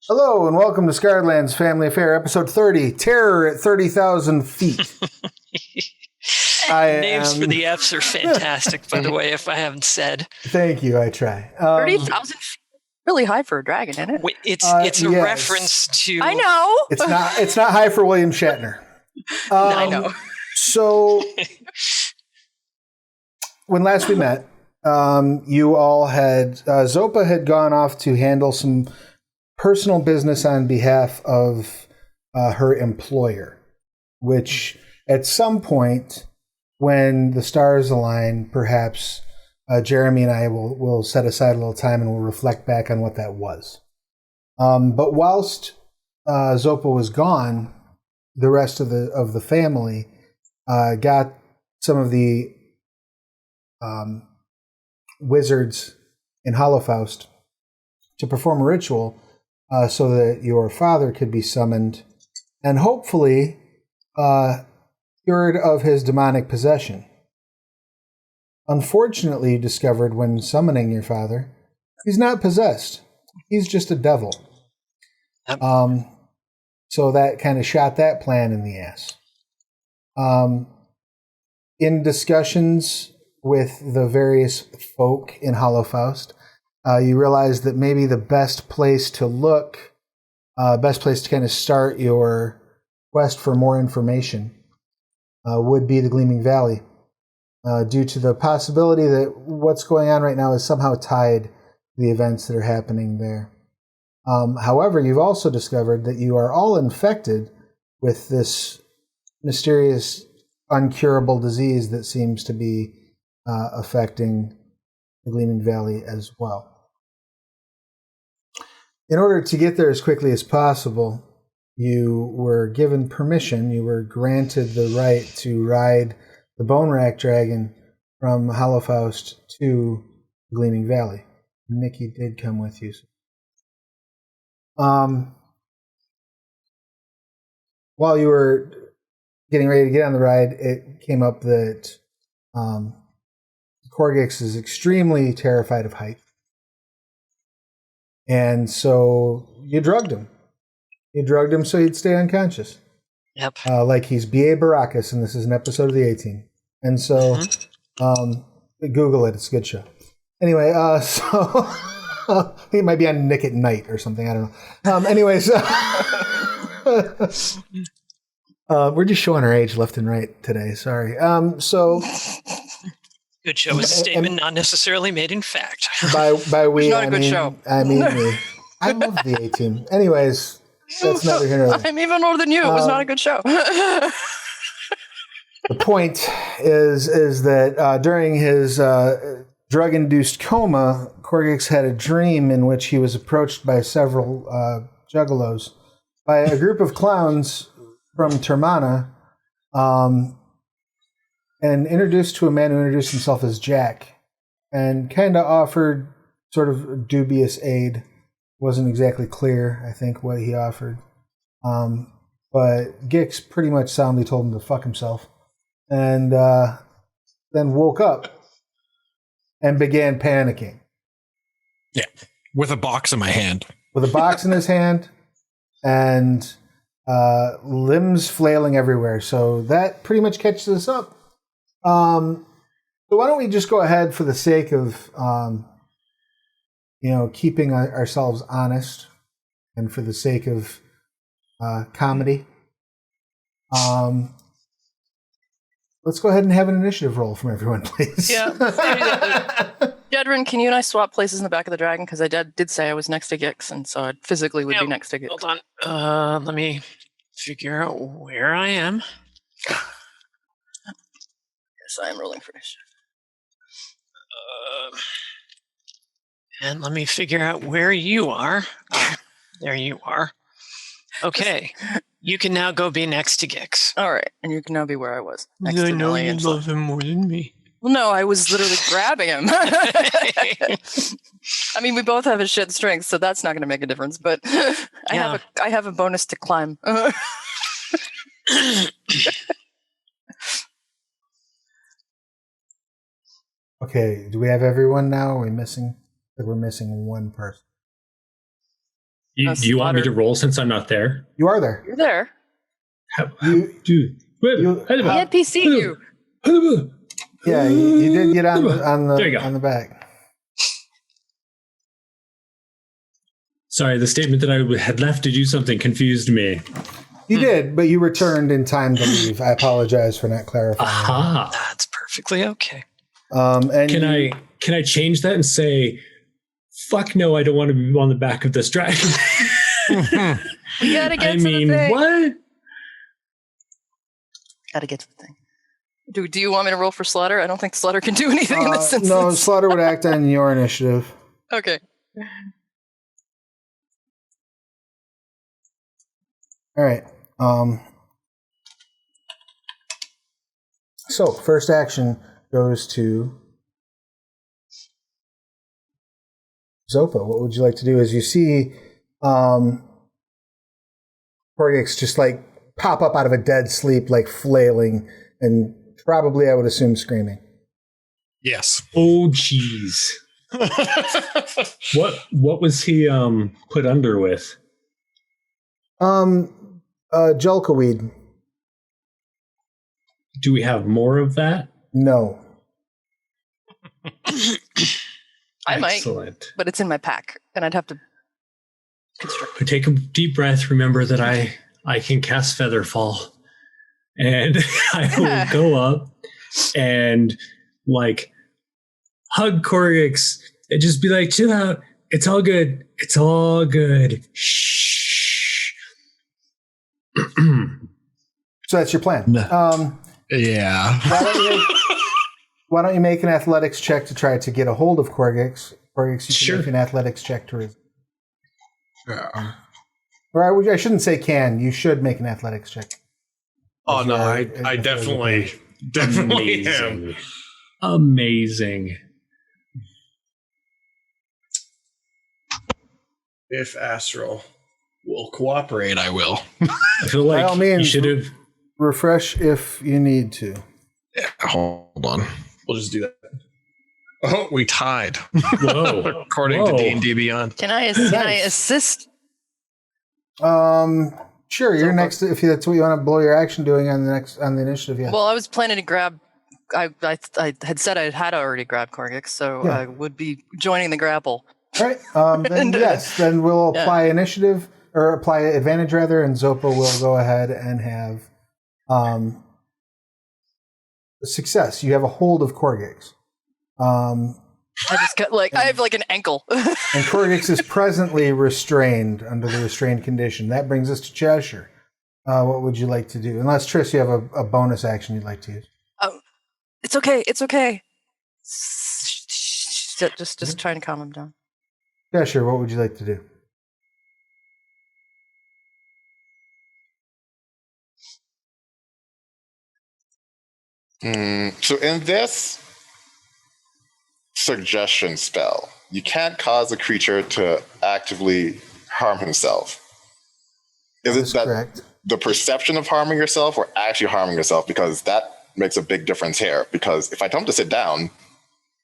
Hello and welcome to Scarland's Family Affair, episode 30, Terror at 30,000 feet. Names for the Fs are fantastic, by the way, if I haven't said. Thank you, I try. 30,000 feet. Really high for a dragon, isn't it? It's a yes. reference to... I know! It's not high for William Shatner. I know. So, when last we met, you all had... Zopa had gone off to handle some personal business on behalf of her employer, which at some point, when the stars align, perhaps Jeremy and I will set aside a little time and we'll reflect back on what that was. But whilst Zopa was gone, the rest of the family got some of the wizards in Holofaust to perform a ritual so that your father could be summoned and hopefully cured of his demonic possession. Unfortunately, you discovered when summoning your father, he's not possessed. He's just a devil. Yep. So that kind of shot that plan in the ass. In discussions with the various folk in Holofaust, you realized that maybe the best place to look, best place to kind of start your quest for more information would be the Gleaming Valley, due to the possibility that what's going on right now is somehow tied to the events that are happening there. However, you've also discovered that you are all infected with this mysterious, uncurable disease that seems to be affecting the Gleaming Valley as well. In order to get there as quickly as possible, you were given permission, you were granted the right to ride the Bonewrack Dragon from Holofaust to Gleaming Valley. Nikki did come with you. While you were getting ready to get on the ride, it came up that Korggix is extremely terrified of height. And so you drugged him. You drugged him so he'd stay unconscious. Yep. Like he's B.A. Baracus, and this is an episode of the A-Team. And so, Google it. It's a good show. Anyway, so I think it might be on Nick at Night or something. I don't know. Anyways, we're just showing our age left and right today. Sorry. So Good show is a statement not necessarily made in fact. by we, not a good show. I mean me. I love the A-Team. Anyways, that's neither here nor there. I'm even older than you. It was not a good show. The point is that during his drug-induced coma, Korggix had a dream in which he was approached by several juggalos, by a group of clowns from Termana, and introduced to a man who introduced himself as Jack, and kind of offered sort of dubious aid. Wasn't exactly clear, I think, what he offered. But Gix pretty much soundly told him to fuck himself. And then woke up and began panicking. Yeah, with a box in my hand. With a box in his hand and limbs flailing everywhere. So that pretty much catches us up. So why don't we just go ahead for the sake of keeping ourselves honest and for the sake of comedy. Let's go ahead and have an initiative roll from everyone, please. Yeah. Jedryn, can you and I swap places in the back of the dragon? Because I did say I was next to Gix, and so I physically would be next to Gix. Hold on. Let me figure out where I am. Yes, I am rolling for initiative. And let me figure out where you are. There you are. Okay. You can now go be next to Gix. All right, and you can now be where I was. Next I to know Millie you and love him more than me. Well, no, I was literally grabbing him. I mean, we both have a shit strength, so that's not going to make a difference. But I have a bonus to climb. Okay, do we have everyone now? Are we missing? I think we're missing one person. Do you want me to roll since I'm not there? You are there. You're there. I NPC you. Yeah, you did get on the back. Sorry, the statement that I had left to do something confused me. You did, but you returned in time to leave. I apologize for not clarifying. Aha. That's perfectly okay. And can I change that and say, "Fuck no, I don't want to be on the back of this dragon." We gotta get to the thing. What? Gotta get to the thing. Do you want me to roll for Slaughter? I don't think Slaughter can do anything in this instance. No, Slaughter would act on your initiative. Okay. All right. So first action goes to Zopa. What would you like to do? As you see, Korggix just like pop up out of a dead sleep, like flailing, and probably, I would assume, screaming. Yes. Oh, jeez. What was he put under with? Julka weed. Do we have more of that? No. I Excellent. might, but it's in my pack, and I'd have to construct. I take a deep breath, remember that I can cast Featherfall, and I will go up and like hug Korggix and just be like, "Chill out. It's all good. It's all good. Shh." So that's your plan. Yeah. Why don't you make an athletics check to try to get a hold of Korggix? Korggix, you can make an athletics check to Yeah. Or I shouldn't say can. You should make an athletics check. Oh no, I definitely am. Amazing. If Astral will cooperate, I will. I feel By all like means, you should have. refresh if you need to. Yeah, hold on. We'll just do that. Oh, we tied. Whoa. According to D&D Beyond. Can I assist? Sure. You're next. If that's what you want to blow your action doing on the initiative, yeah. Well, I was planning to grab. I had said I had already grabbed Korggix, so Yeah. I would be joining the grapple. All right. Then yes. Then we'll apply initiative or apply advantage rather, and Zopa will go ahead and have success. You have a hold of Korggix. I just got I have like an ankle. And Korggix is presently restrained under the restrained condition. That brings us to Cheshire. What would you like to do? Unless, Triss, you have a bonus action you'd like to use. It's okay. It's okay. Just trying to calm him down. Cheshire, what would you like to do? So in this suggestion spell, you can't cause a creature to actively harm himself. Is it that correct? The perception of harming yourself or actually harming yourself? Because that makes a big difference here. Because if I tell him to sit down,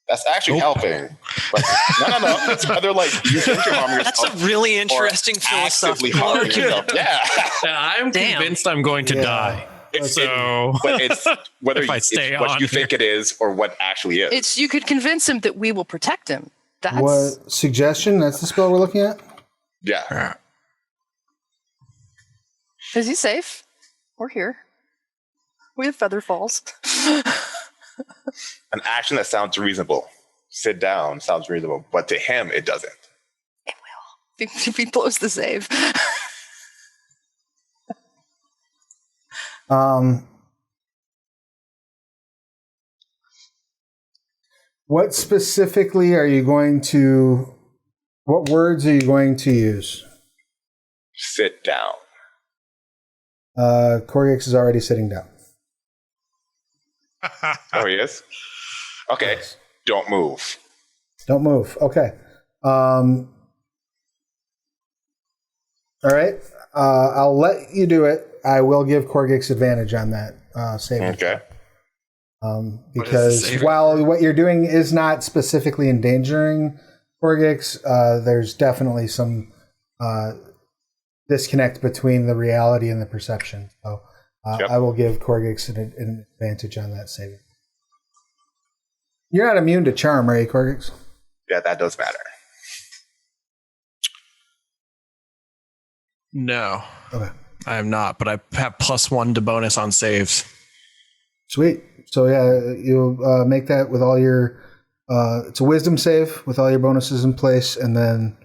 that's actually helping. But no. It's whether like you think you're harming yourself. That's a really interesting actively philosophical harming yourself. Yeah. I'm convinced I'm going to die. So, but it's whether if I stay it's what on you here. think it is or what actually is. You could convince him that we will protect him. That's What suggestion? That's the spell we're looking at? Yeah. Is he safe? We're here. We have feather falls. An action that sounds reasonable. Sit down sounds reasonable, but to him it doesn't. It will. If he blows the save. What specifically are you going to? What words are you going to use? Sit down. Korggix is already sitting down. Oh, he is? Okay. Yes. Don't move. Don't move. Okay. All right. I'll let you do it. I will give Korggix advantage on that saving. Okay. Because while what you're doing is not specifically endangering Korggix, there's definitely some disconnect between the reality and the perception. So Yep. I will give Korggix an advantage on that saving. You're not immune to charm, are you, Korggix? Yeah, that does matter. No, Okay. I am not, but I have +1 to bonus on saves. Sweet. So yeah, you'll make that with all your. It's a wisdom save with all your bonuses in place, and then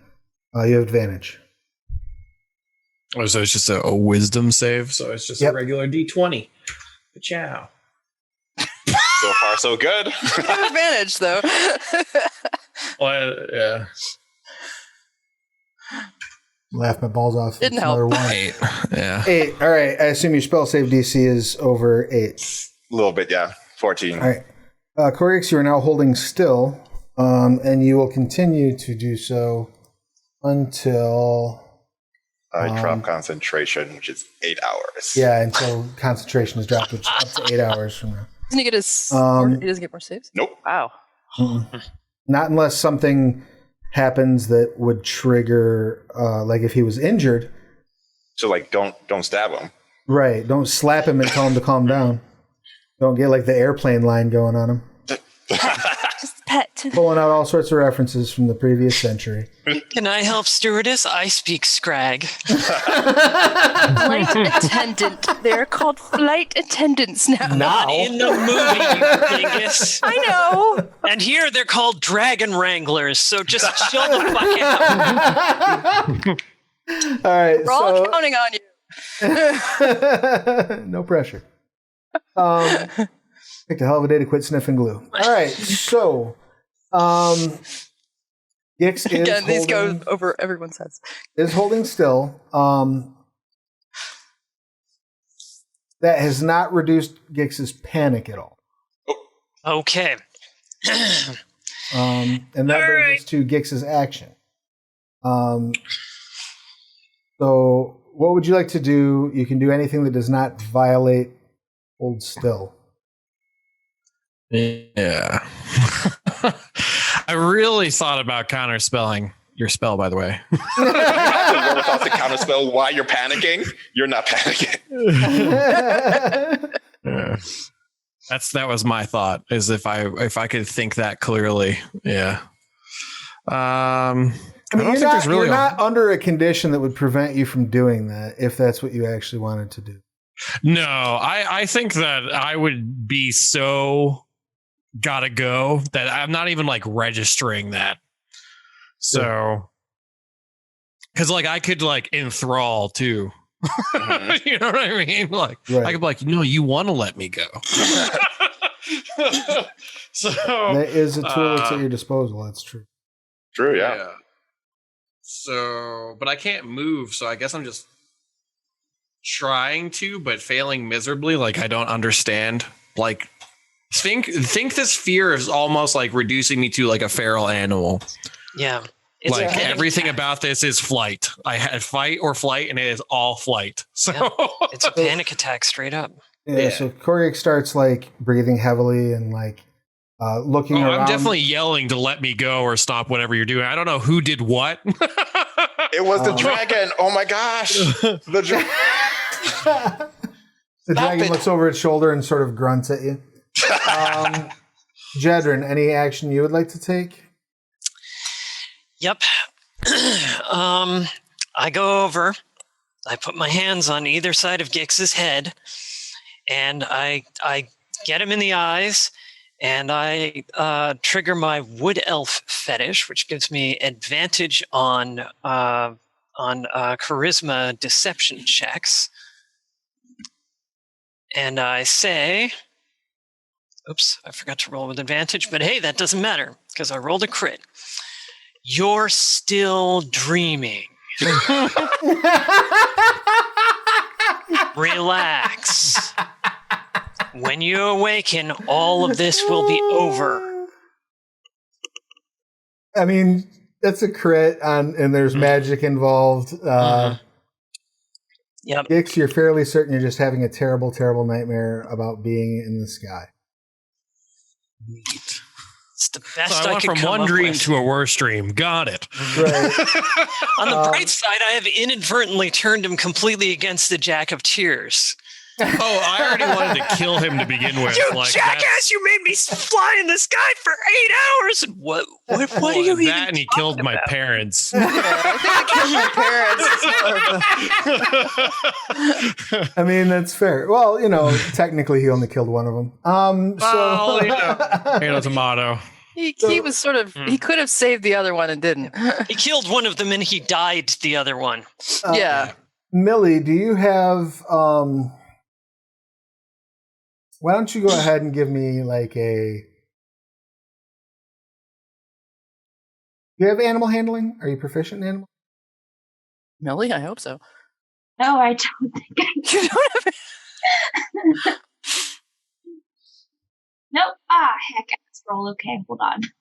you have advantage. Oh, so it's just a wisdom save. So it's just Yep. a regular D20. Ciao. So far, so good. You have advantage, though. Well, yeah. Laugh my balls off. Didn't It's help. another 1. 8. Yeah. 8. All right. I assume your spell save DC is over 8. A little bit, yeah. 14. All right. Korggix, you are now holding still, and you will continue to do so until... I drop concentration, which is 8 hours. Yeah, until concentration is dropped, which is up to 8 hours from now. Doesn't he get his? He doesn't get more saves. Nope. Wow. Not unless something happens that would trigger, like if he was injured. So like, don't stab him. Right. Don't slap him and tell him to calm down. Don't get like the airplane line going on him. Just pet. Pulling out all sorts of references from the previous century. Can I help, stewardess? I speak Scrag. Flight attendant. They're called flight attendants now. Not in the movie, you dingus. I know. And here they're called dragon wranglers, so just chill the fuck out. All right. We're all counting on you. No pressure. Picked a hell of a day to quit sniffing glue. All right, so Gix is Again, these go holding, over everyone's heads. is holding still. That has not reduced Gix's panic at all. Okay. And that All brings us to Gix's action. So what would you like to do? You can do anything that does not violate hold still. Yeah. I really thought about counterspelling your spell, by the way. You have to roll without the counterspell while you're panicking. You're not panicking. Yeah. That was my thought, is if I could think that clearly. Yeah. I mean, you're not under a condition that would prevent you from doing that if that's what you actually wanted to do. No, I think that I would be so gotta go that I'm not even like registering that. So, because like I could like enthrall too. Mm-hmm. You know what I mean? Like Right. I could be like, no, you want to let me go. So That is a tool that's at your disposal. That's true. True, yeah. So, but I can't move, so I guess I'm just trying to, but failing miserably. Like I don't understand. Like think this fear is almost like reducing me to like a feral animal. Yeah. Like everything about this is flight. I had fight or flight, and it is all flight. So It's a panic attack straight up. Yeah. So Korggix starts like breathing heavily and like looking around. I'm definitely yelling to let me go or stop whatever you're doing. I don't know who did what. It was the dragon. Oh my gosh. The dragon. The dragon it. looks over its shoulder and sort of grunts at you. Jedryn, any action you would like to take? Yep. I go over. I put my hands on either side of Gix's head, and I get him in the eyes, and I trigger my wood elf fetish, which gives me advantage on charisma deception checks. And I say, oops, I forgot to roll with advantage, but hey, that doesn't matter because I rolled a crit. You're still dreaming. Relax. When you awaken, all of this will be over. I mean, that's a crit, and there's magic involved. Yep. Gix, you're fairly certain you're just having a terrible, terrible nightmare about being in the sky. Neat. It's the best So I went could from come one up dream with. to a worse dream. Got it. Right. On the bright side, I have inadvertently turned him completely against the Jack of Tears. Oh, I already wanted to kill him to begin with. You like, jackass! You made me fly in the sky for 8 hours. And what do you even? That and he killed my parents. Yeah, I think I killed your parents. I mean, that's fair. Well, technically he only killed one of them. Tomato, tomato. He was sort of, he could have saved the other one and didn't. He killed one of them and he died the other one. Yeah. Millie, do you have, why don't you go ahead and give me do you have animal handling? Are you proficient in animal? Millie, I hope so. No, I don't think I do. You don't have it. Nope. Heck, let's roll. Okay, hold on. Is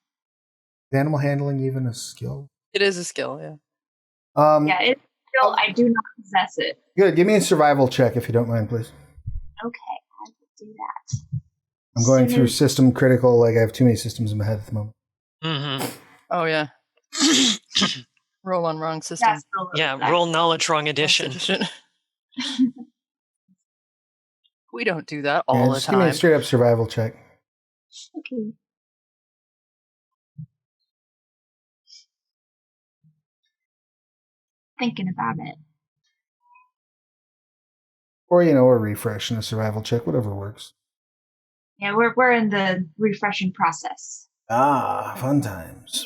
animal handling even a skill? It is a skill, yeah. Yeah, it's still, I do not possess it. Good. Give me a survival check if you don't mind, please. Okay, I will do that. I'm going through system critical. I have too many systems in my head at the moment. Mm-hmm. Oh, yeah. Roll on wrong system. That's the Yeah, roll knowledge wrong edition. We don't do that all the just give me a time. straight up survival check. Okay. Thinking about it. Or, a refresh and a survival check, whatever works. Yeah, we're in the refreshing process. Ah, fun times.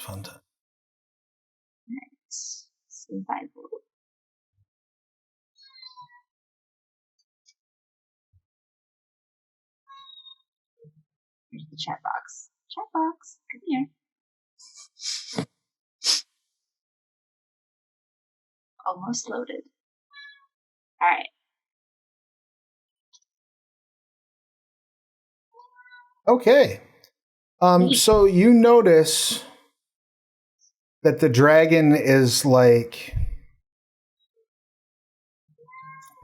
Survival. Here's the chat box. Chat box, come here. Almost loaded. All right. Okay. So you notice that the dragon is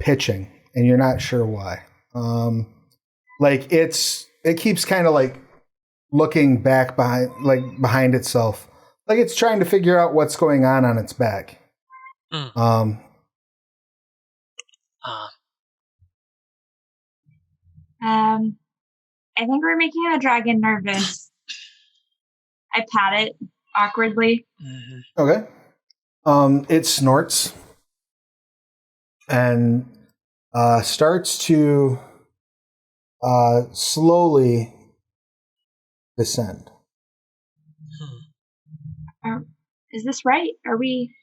pitching, and you're not sure why. It keeps kind of looking back behind itself, like it's trying to figure out what's going on its back. I think we're making the dragon nervous. I pat it awkwardly. Mm-hmm. Okay. It snorts and starts to slowly descend. Is this right? Are we?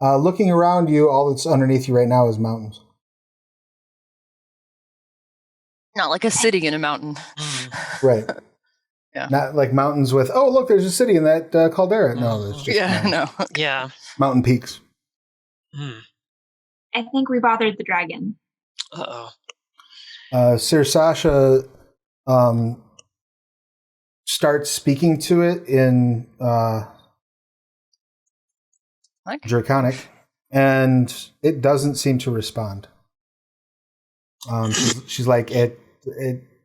Looking around you, all that's underneath you right now is mountains. Not like a city in a mountain. Right. Yeah. Not like mountains with, oh, look, there's a city in that caldera. No, there's just Yeah. mountain peaks. I think we bothered the dragon. Uh-oh. Sir Sasha starts speaking to it in Draconic, and it doesn't seem to respond. She's like, it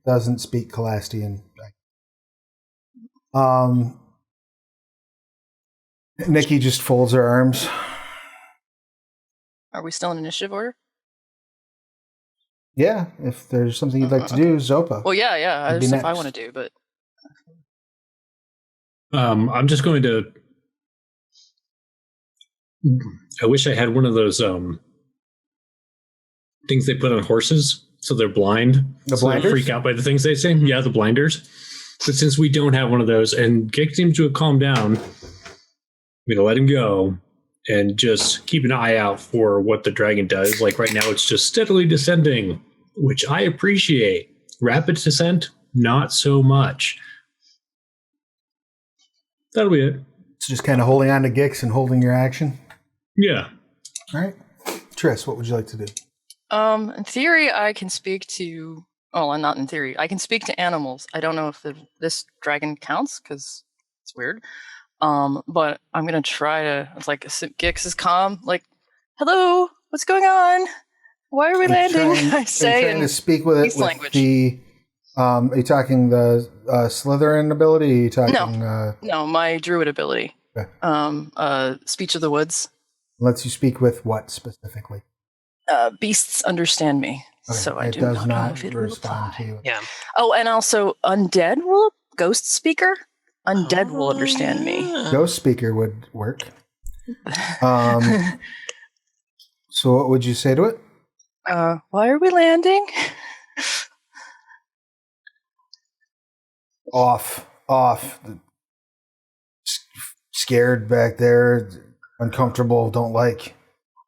doesn't speak Calastian. Nikki just folds her arms. Are we still in initiative order? Yeah, if there's something you'd like to do, Zopa. Well, yeah. There's stuff I want to do, but I'm just going to. I wish I had one of those things they put on horses, so they're blind. The so they blinders? freak out by the things they say. Yeah, the blinders. But since we don't have one of those, and Gek seems to have calmed down, I'm going to let him go and just keep an eye out for what the dragon does. Like right now, it's just steadily descending, which I appreciate. Rapid descent, not so much. That'll be it. It's just kind of holding on to Gix and holding your action. Yeah. All right. Triss, what would you like to do? in theory, I can speak to. Oh, not in theory. I can speak to animals. I don't know if this dragon counts because it's weird. But I'm gonna try to. It's like Gix is calm. Like, hello, what's going on? Why are we landing? I say trying to speak with it with language. the Are you talking the Slitherin ability? Are you talking? No, my druid ability. Okay. Speech of the woods. Lets you speak with what specifically? Beasts understand me, Okay, so I it do does not know not if it will respond apply. to you. Yeah. Oh, and also undead ghost speaker. Undead will understand me. Ghost speaker would work. So what would you say to it? Why are we landing? Off. Scared back there. Uncomfortable. Don't like.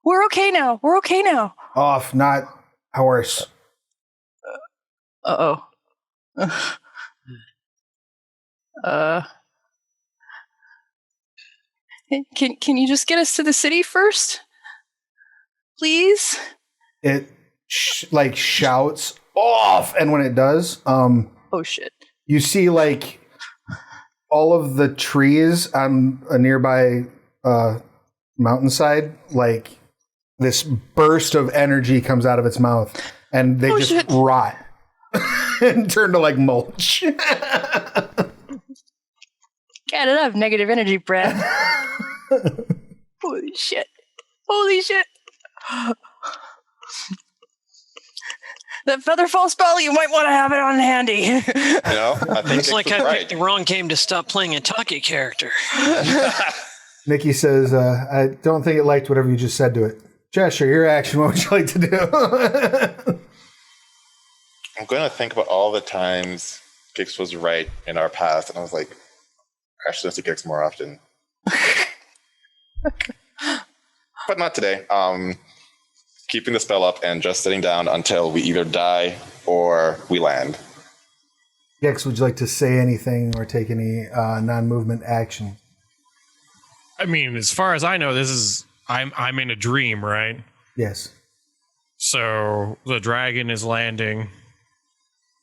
We're okay now. Off. Not horse. Uh-oh. Can you just get us to the city first? Please? It shouts off, and when it does, Oh shit. you see like all of the trees on a nearby mountainside, like this burst of energy comes out of its mouth, and they just rot and turn to like mulch. God, I have negative energy, Brad. Holy shit. That featherfall spell, you might want to have it on handy. I think Looks like I right. picked the wrong game to stop playing a Taki character. Nikki says, I don't think it liked whatever you just said to it. Cheshire, your action, what would you like to do? I'm going to think about all the times Gix was right in our past, and I was like, I should listen to Gix more often. But not today. Keeping the spell up and just sitting down until we either die or we land. Gex, would you like to say anything or take any non-movement action? I mean, as far as I know, I'm in a dream, right? Yes. So the dragon is landing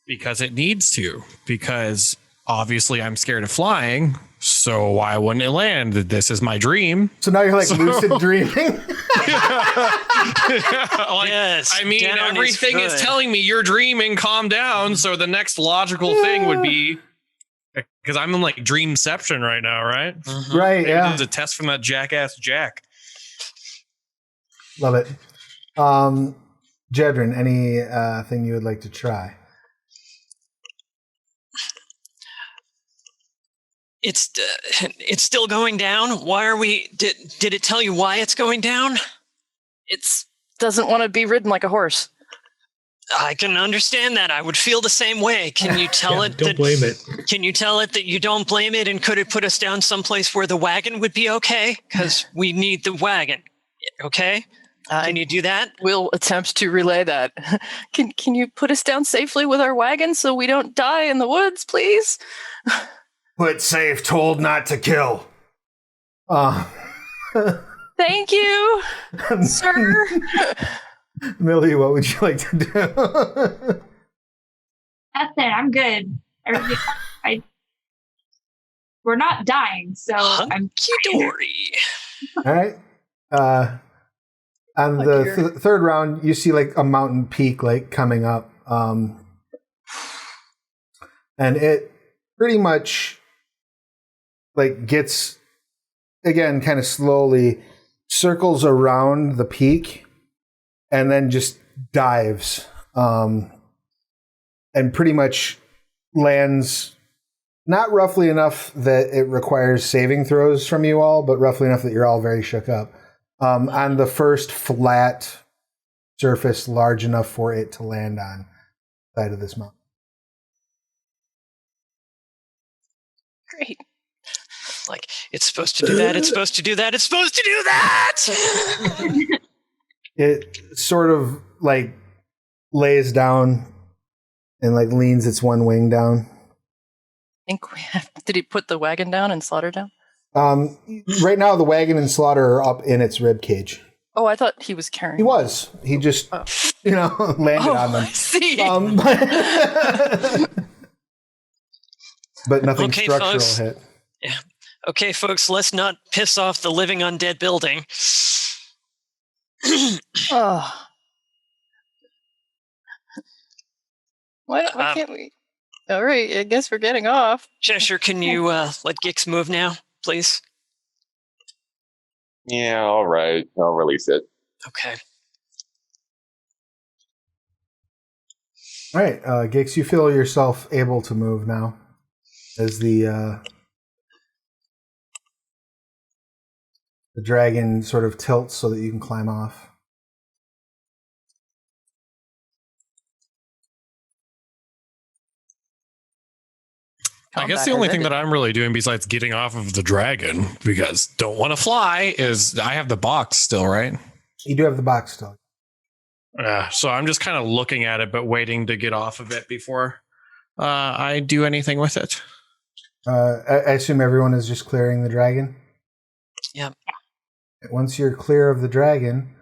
because it needs to, because obviously I'm scared of flying, so why wouldn't it land? This is my dream. So now you're like lucid dreaming? Yes, I mean, everything is telling me you're dreaming, calm down, so the next logical thing would be, because I'm in like dreamception right now, right? Mm-hmm. Right, Maybe yeah. there's a test from that jackass Jack. Love it. Jedryn, any thing you would like to try? It's still going down. Why are we? Did it tell you why it's going down? It doesn't want to be ridden like a horse. I can understand that. I would feel the same way. Can you tell it? Don't blame it. Can you tell it that you don't blame it? And could it put us down someplace where the wagon would be okay? Because we need the wagon. Okay. Can you do that? We'll attempt to relay that. Can you put us down safely with our wagon so we don't die in the woods, please? Put safe, told not to kill. Thank you, sir. Millie, what would you like to do? That's it. I'm good. We're not dying, so I'm Hunky-dory. All right. On the third round, you see like a mountain peak like coming up, and it pretty much like gets again kind of slowly circles around the peak and then just dives and pretty much lands not roughly enough that it requires saving throws from you all, but roughly enough that you're all very shook up on the first flat surface large enough for it to land on the side of this mountain. Great. Like, it's supposed to do that, it's supposed to do that, it's supposed to do that! It sort of like lays down and like leans its one wing down. Did he put the wagon down and Slaughter down? Right now the wagon and Slaughter are up in its rib cage. Oh, I thought he was carrying. He was. He just, landed on them. I see. But nothing Okay, structural folks. hit. Yeah. Okay, folks, let's not piss off the living undead building. Oh. Why can't we? All right, I guess we're getting off. Cheshire, can you let Gix move now, please? Yeah, all right. I'll release it. Okay. All right, Gix, you feel yourself able to move now as the dragon sort of tilts so that you can climb off. I guess the only thing that I'm really doing besides getting off of the dragon, because don't want to fly, is I have the box still, right? You do have the box still. So I'm just kind of looking at it, but waiting to get off of it before I do anything with it. I assume everyone is just clearing the dragon? Yep. Once you're clear of the dragon,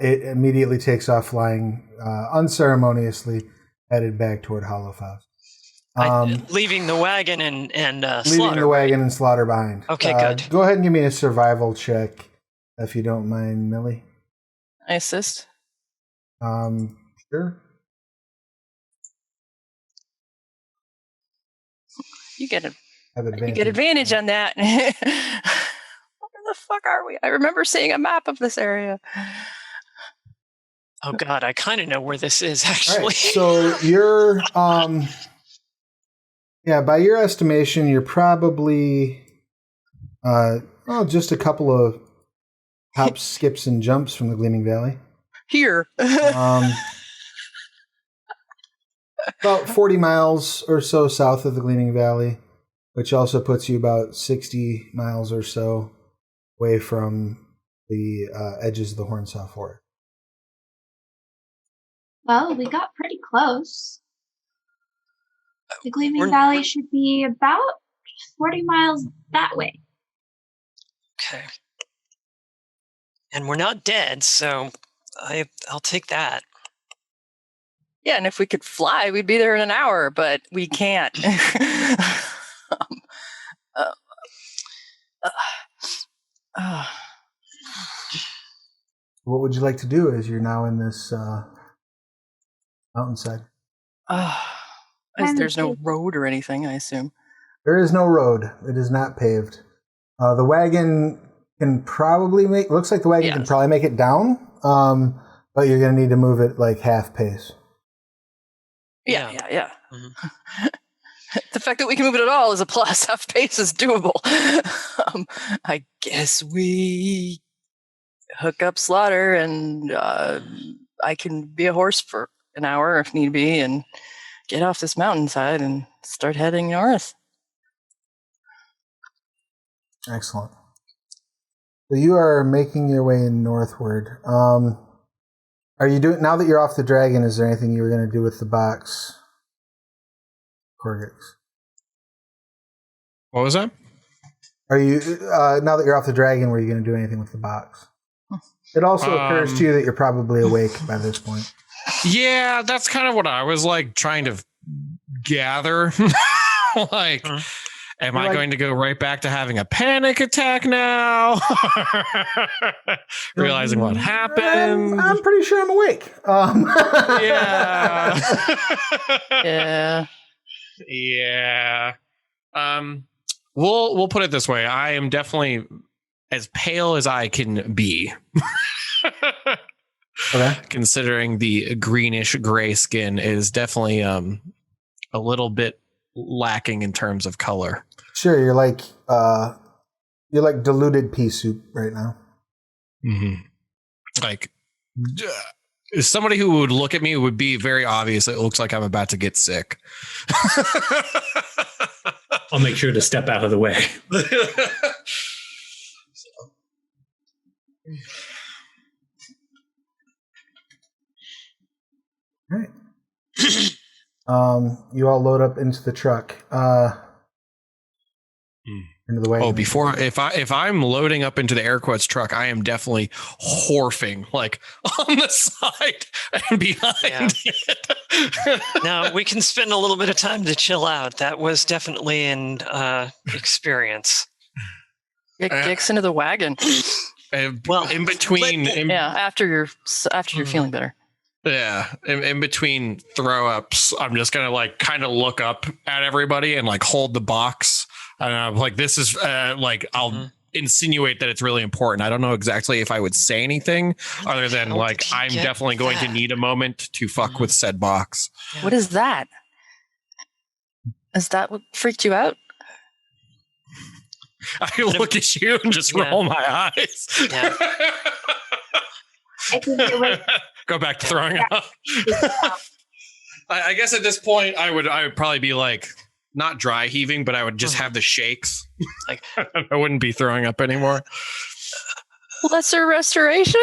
it immediately takes off flying unceremoniously, headed back toward Hollowfaust. Leaving the wagon and leaving Slaughter. the wagon and Slaughter behind. Okay, good. Go ahead and give me a survival check, if you don't mind, Millie. I assist. Sure. You get a Have You advantage. get advantage on that. Where the fuck are we? I remember seeing a map of this area. Oh God, I kind of know where this is All actually. right, so you're, by your estimation, you're probably, just a couple of hops, skips, and jumps from the Gleaming Valley. Here. About 40 miles or so south of the Gleaming Valley, which also puts you about 60 miles or so away from the edges of the Hornsaw Forest. Well, we got pretty close. The Gleaming We're- Valley should be about 40 miles that way. Okay. And we're not dead, so I'll take that. Yeah, and if we could fly, we'd be there in an hour, but we can't. What would you like to do as you're now in this mountainside? There's no road or anything, I assume. There is no road. It is not paved. The wagon can probably looks like the wagon can probably make it down, but you're going to need to move it like half pace. Yeah. Mm-hmm. The fact that we can move it at all is a plus. Half pace is doable. I guess we hook up Slaughter and I can be a horse for an hour if need be and get off this mountainside and start heading north. Excellent. So you are making your way northward. Are you doing now that you're off the dragon? Is there anything you were going to do with the box, Korggix? What was that? Are you now that you're off the dragon? Were you going to do anything with the box? It also occurs to you that you're probably awake by this point. Yeah, that's kind of what I was like trying to gather. Like, am I going to go right back to having a panic attack now? Realizing what happened. I'm pretty sure I'm awake. Yeah. Yeah. Yeah. We'll put it this way. I am definitely as pale as I can be. Okay. Considering the greenish gray skin is definitely a little bit lacking in terms of color. Sure, you're like diluted pea soup right now. Mm-hmm. Like, somebody who would look at me would be very obvious. It looks like I'm about to get sick. I'll make sure to step out of the way. All right. You all load up into the truck. Into the wagon. Oh, if I'm loading up into the air quotes truck, I am definitely horfing like on the side and behind it. Now we can spend a little bit of time to chill out. That was definitely an experience. Get Gix into the wagon. Well, in between, After you're feeling better. Yeah, in between throw ups, I'm just gonna like kind of look up at everybody and like hold the box, and I'm like, this is like I'll insinuate that it's really important. I don't know exactly if I would say anything other than like I'm definitely going to need a moment to fuck with said box. Yeah. What is that? Is that what freaked you out? I look at you and just roll my eyes. Yeah. I think it was Go back to throwing up. I guess at this point I would probably be like not dry heaving, but I would just have the shakes. Like I wouldn't be throwing up anymore. Lesser restoration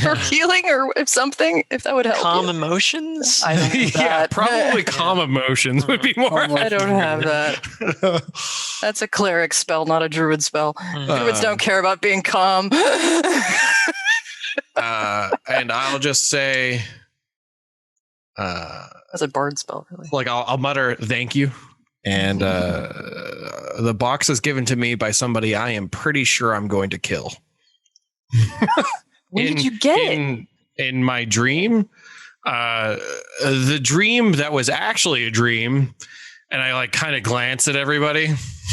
or healing or if something, if that would help. Calm emotions? I don't have Yeah, that. probably calm emotions would be more. I don't have that. That's a cleric spell, not a druid spell. Druids don't care about being calm. And I'll just say, That's a bard spell, really. like I'll mutter thank you, and the box is given to me by somebody I am pretty sure I'm going to kill. When did you get it? In my dream, the dream that was actually a dream, and I like kind of glance at everybody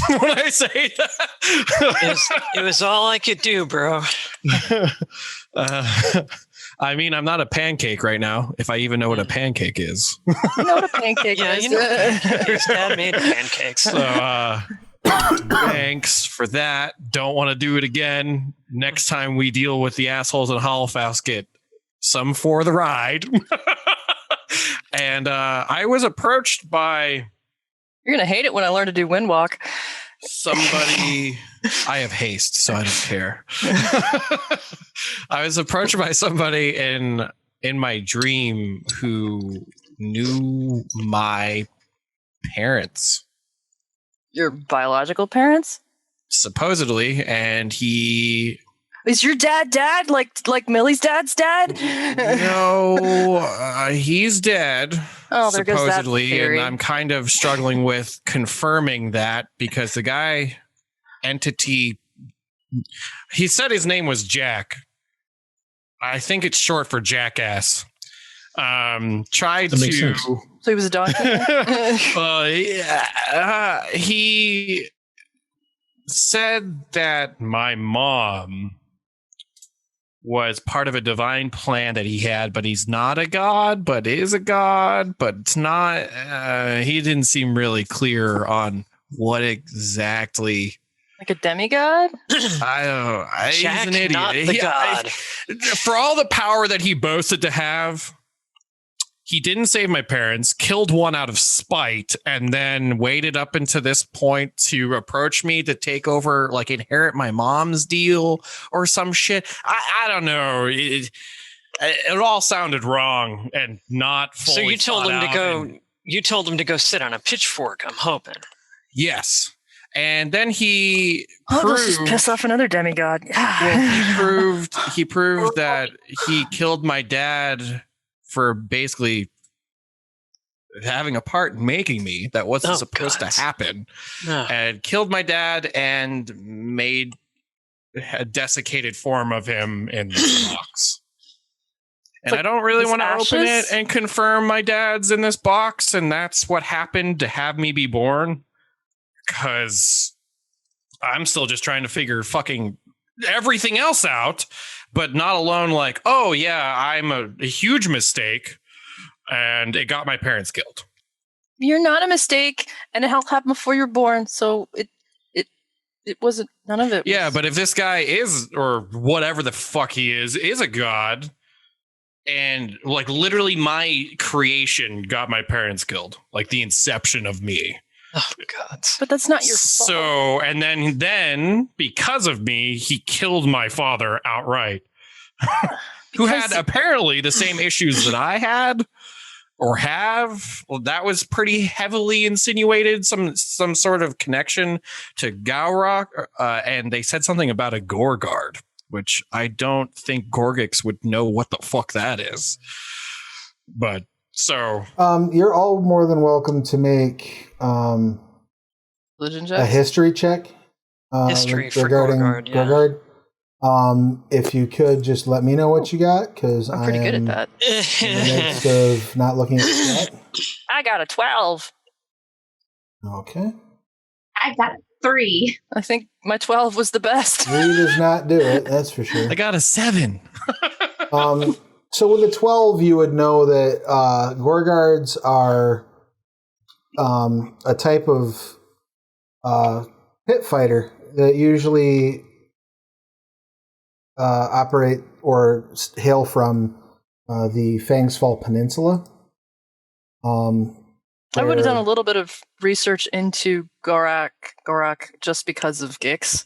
when I say that. It was all I could do, bro. I mean, I'm not a pancake right now, if I even know what a pancake is. You know what a pancake Yeah, is? you know, his dad made pancakes. So, thanks for that. Don't want to do it again. Next time we deal with the assholes in Hallfaust, get some for the ride. And I was approached by... You're going to hate it when I learn to do windwalk. Somebody... I have haste, so I don't care. I was approached by somebody in my dream who knew my parents. Your biological parents? Supposedly, and he... Is your dad like Millie's dad's dad? No, he's dead. Oh, there goes that supposedly, theory. and I'm kind of struggling with confirming that because the guy... entity, he said his name was Jack. I think it's short for jackass. Tried That makes to sense. So he was a donkey? he said that my mom was part of a divine plan that he had, but he's not a god, but is a god, but it's not. He didn't seem really clear on what exactly. Like a demigod? I don't know. Jack, He's an idiot. not the god. For all the power that he boasted to have, he didn't save my parents, killed one out of spite, and then waited up until this point to approach me to take over, like inherit my mom's deal or some shit. I don't know. It all sounded wrong and not fully. So you told him to go. and- You told him to go sit on a pitchfork. I'm hoping. Yes. And then he Oh, let's just proved, piss off another demigod. he proved that he killed my dad for basically having a part in making me that wasn't supposed to happen, and killed my dad and made a desiccated form of him in the box. And Like I don't really his want to open it ashes? and confirm my dad's in this box, and that's what happened to have me be born. Because I'm still just trying to figure fucking everything else out, but not alone like, oh yeah, I'm a huge mistake and it got my parents killed. You're not a mistake, and it all happened before you're born, so it wasn't, none of it. Yeah, but if this guy is, or whatever the fuck he is a god, and like literally my creation got my parents killed, like the inception of me. Oh God! But that's not your fault. So, and then because of me, he killed my father outright, who had apparently the same issues that I had or have. Well, that was pretty heavily insinuated, some sort of connection to Gaurok, and they said something about a Gorgard, which I don't think Korggix would know what the fuck that is. But so you're all more than welcome to make Religion a checks? history check History for regarding Gorgard, yeah. Gorgard. If you could just let me know what you got, because I'm pretty good at that. in the midst of not looking at the chat. I got a 12. Okay. I got a 3. I think my 12 was the best. 3 does not do it, that's for sure. I got a 7. So with the 12, you would know that Gorgards are a type of pit fighter that usually operate or hail from the Fangsfall Peninsula. I would have done a little bit of research into Gorak just because of Gix.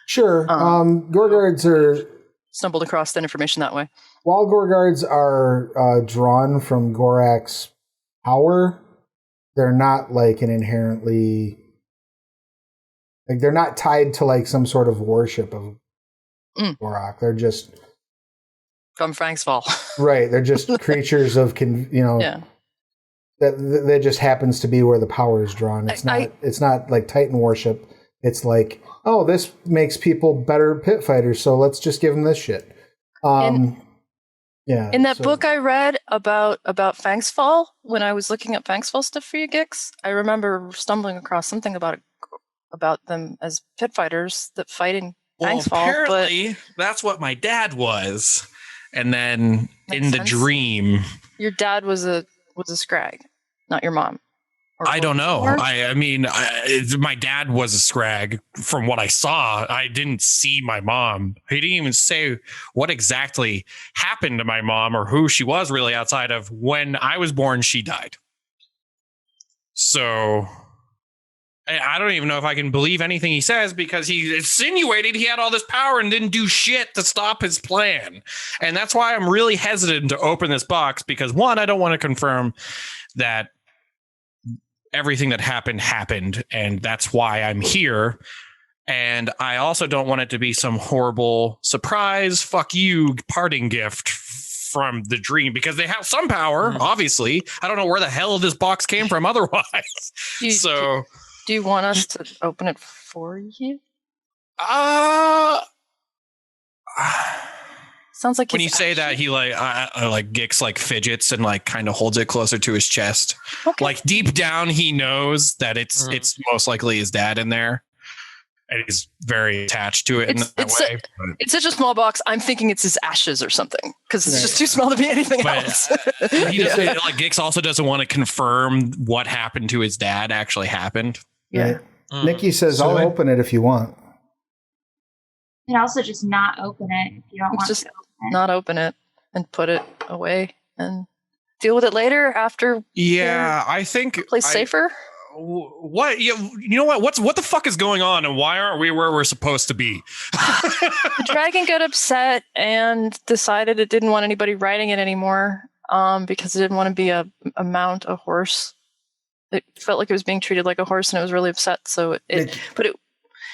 Sure. Gorgards are... Stumbled across that information that way. While Gorgards are drawn from Gorak's power, they're not like an inherently... Like, they're not tied to like some sort of worship of Gorak. They're just... From Frank's Fall. Right. They're just creatures of, Yeah. That just happens to be where the power is drawn. It's not like Titan worship. It's like, oh, this makes people better pit fighters, so let's just give them this shit. Yeah. In that book I read about Fang's Fall, when I was looking up Fang's Fall stuff for you, Gix, I remember stumbling across something about them as pit fighters that fight in Fang's Fall. Apparently, that's what my dad was. And then in the dream, your dad was a Scrag, not your mom. I don't know. I mean, my dad was a Scrag from what I saw. I didn't see my mom. He didn't even say what exactly happened to my mom or who she was really outside of when I was born, she died. So I don't even know if I can believe anything he says because he insinuated he had all this power and didn't do shit to stop his plan. And that's why I'm really hesitant to open this box because, one, I don't want to confirm that everything that happened, and that's why I'm here. And I also don't want it to be some horrible surprise, fuck you, parting gift from the dream, because they have some power, obviously. I don't know where the hell this box came from otherwise. Do you want us to open it for you? Sounds like when you say that, he like Gix like fidgets and like kind of holds it closer to his chest. Okay. Like deep down, he knows that it's most likely his dad in there, and he's very attached to it in that way. It's such a small box. I'm thinking it's his ashes or something because it's just too small to be anything else. He doesn't, like Gix also doesn't want to confirm what happened to his dad actually happened. Yeah. Nikki says, "I'll open it if you want." You can also just not open it if you don't want to open it. Not open it and put it away and deal with it later after. Yeah, I think place safer. What you know what the fuck is going on and why aren't we where we're supposed to be? The dragon got upset and decided it didn't want anybody riding it anymore because it didn't want to be a mount, a horse. It felt like it was being treated like a horse and it was really upset. So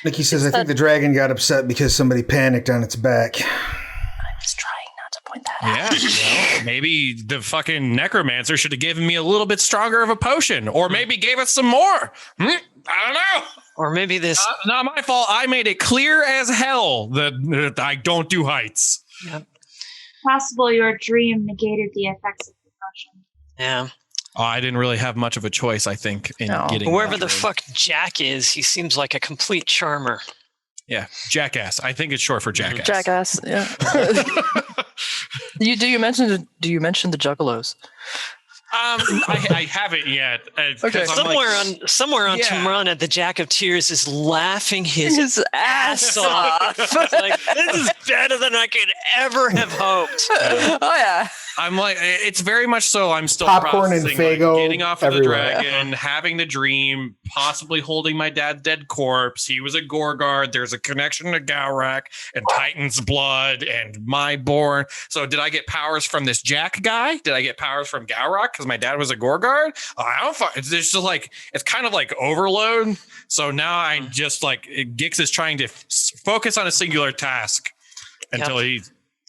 Nikki says, I think the dragon got upset because somebody panicked on its back. I was trying not to point that out. Yeah, well, maybe the fucking necromancer should have given me a little bit stronger of a potion, or maybe gave us some more. I don't know. Or maybe this... not my fault. I made it clear as hell that I don't do heights. Yep. Possible your dream negated the effects of the potion. Yeah. Oh, I didn't really have much of a choice, I think, in getting... Whoever the fuck Jack is, he seems like a complete charmer. Yeah, Jackass. I think it's short for Jackass. Jackass, yeah. Do you mention the Juggalos? I haven't yet. Okay. Somewhere on Timrun at the Jack of Tears is laughing his ass off. Like, this is better than I could ever have hoped. Oh yeah. I'm like, it's very much so. I'm still popcorn and processing, Faygo getting off of everywhere. the dragon, having the dream, possibly holding my dad's dead corpse. He was a Gorgard. There's a connection to Gowrak and Titan's blood and my born. So did I get powers from this Jack guy? Did I get powers from Gowrak because my dad was a Gorgard? I don't. It's just like it's kind of like overload. So now I'm just like Gix is trying to focus on a singular task until he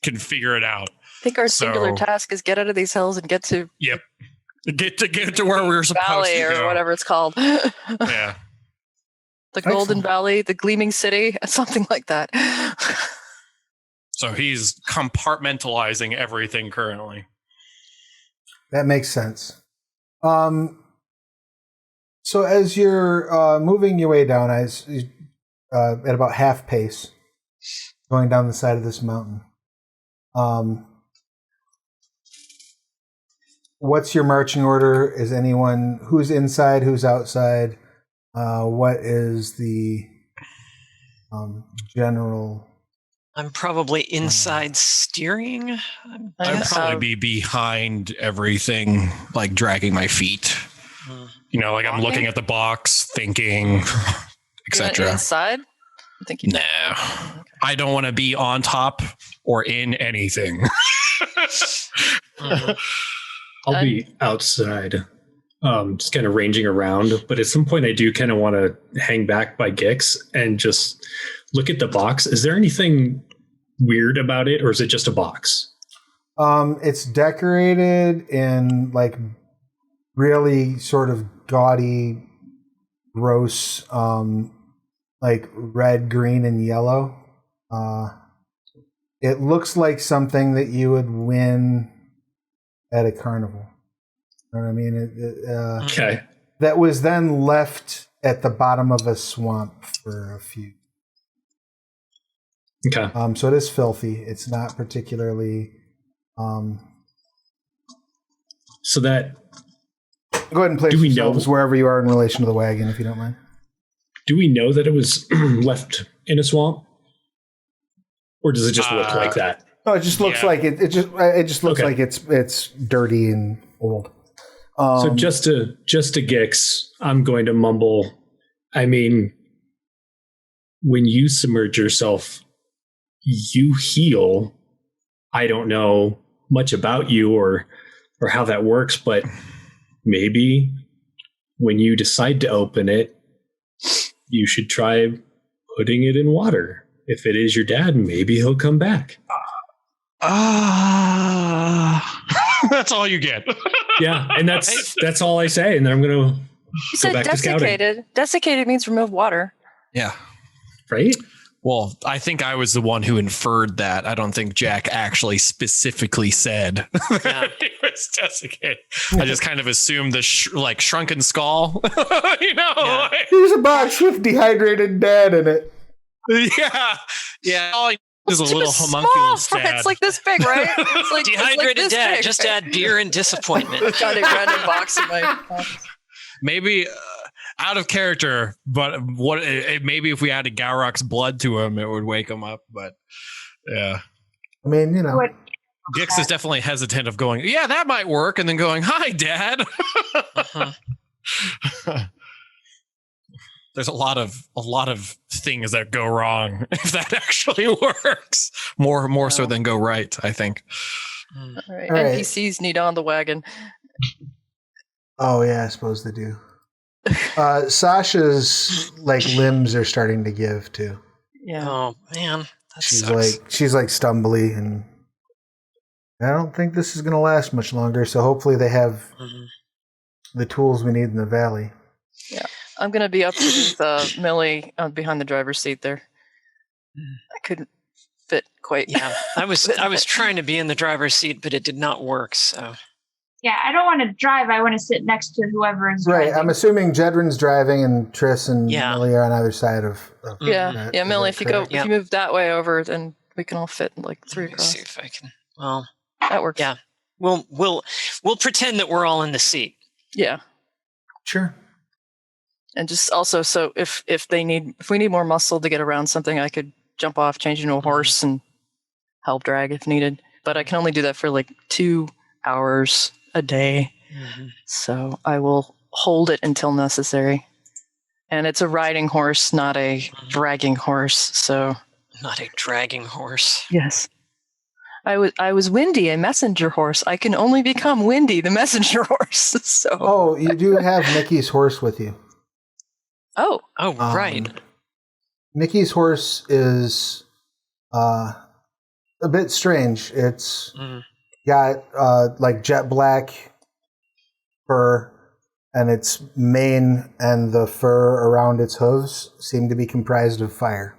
can figure it out. I think our singular task is get out of these hills and get to get to where we're supposed to go. Or whatever it's called. Yeah, the Golden Valley, the Gleaming City, something like that. So he's compartmentalizing everything currently. That makes sense. So as you're moving your way down, at about half pace, going down the side of this mountain, what's your marching order? Is anyone who's inside, who's outside? What is the general? I'm probably inside steering. I'd probably be behind everything, like dragging my feet. You know, like I'm looking at the box, thinking, etc. Inside? I'm thinking. No, I don't want to be on top or in anything. I'll be outside, just kind of ranging around. But at some point, I do kind of want to hang back by Gix and just look at the box. Is there anything weird about it, or is it just a box? It's decorated in like really sort of gaudy, gross, like red, green, and yellow. It looks like something that you would win at a carnival. You know what I mean? Okay. That was then left at the bottom of a swamp for a few. Okay. So it is filthy. It's not particularly. So that. Go ahead and place yourselves wherever you are in relation to the wagon, if you don't mind. Do we know that it was left in a swamp, or does it just look like that? No, it just looks like it. It just looks like it's dirty and old. So just to Gix, I'm going to mumble. I mean, when you submerge yourself, you heal. I don't know much about you or how that works, but maybe when you decide to open it, you should try putting it in water. If it is your dad, maybe he'll come back. That's all you get. Yeah, and that's all I say, and then I'm going to go back to scouting. Desiccated. Desiccated means remove water. Yeah. Right? Well, I think I was the one who inferred that. I don't think Jack actually specifically said that he was desiccated. I just kind of assumed the shrunken skull. You know, yeah. Here's a box with dehydrated dad in it. Yeah. All is a little homunculus dad. It's like this big, right? It's like dehydrated this dad. big, just add beer and disappointment. Got a random box in my office. Maybe out of character, but maybe if we added Gaurok's blood to him, it would wake him up. But yeah, I mean, you know, Gix is definitely hesitant of going, yeah, that might work, and then going, hi, Dad. There's a lot of things that go wrong if that actually works. More so than go right, I think. All right. NPCs need on the wagon. Oh yeah, I suppose they do. Sasha's limbs are starting to give too. Yeah. Oh man, that she's sucks. she's stumbly, and I don't think this is going to last much longer. So hopefully they have the tools we need in the valley. Yeah, I'm going to be up with Millie behind the driver's seat there. I couldn't fit quite. Yeah, I was trying to be in the driver's seat, but it did not work. So. Yeah, I don't want to drive. I want to sit next to whoever is driving. Right, I'm assuming Jedryn's driving and Triss and Millie are on either side of yeah, Millie, if you move that way over, then we can all fit three across. See if I can. Well, that works. Yeah, we'll pretend that we're all in the seat. Yeah, sure. And just also, so if we need more muscle to get around something, I could jump off, change into a horse, and help drag if needed. But I can only do that for 2 hours a day. So I will hold it until necessary. And it's a riding horse, not a dragging horse. So not a dragging horse. Yes. I was Windy, a messenger horse. I can only become Windy, the messenger horse. So you do have Nikki's horse with you. Oh, right. Nikki's horse is a bit strange. It's got jet black fur, and its mane and the fur around its hooves seem to be comprised of fire.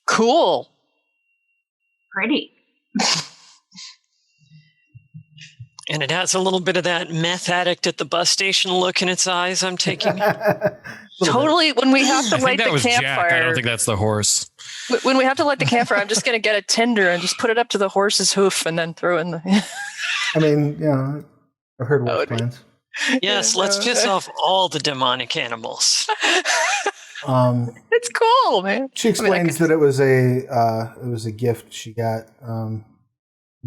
Cool. pretty. And it has a little bit of that meth addict at the bus station look in its eyes, I'm taking. Totally. When we have to I think light that the was Jack. campfire, I don't think that's the horse. when we have to light the campfire, I'm just going to get a tinder and just put it up to the horse's hoof and then throw in the. I mean, I've heard That worse would be- plans. Yes, let's piss off all the demonic animals. It's cool, man. She explains that it was a gift she got when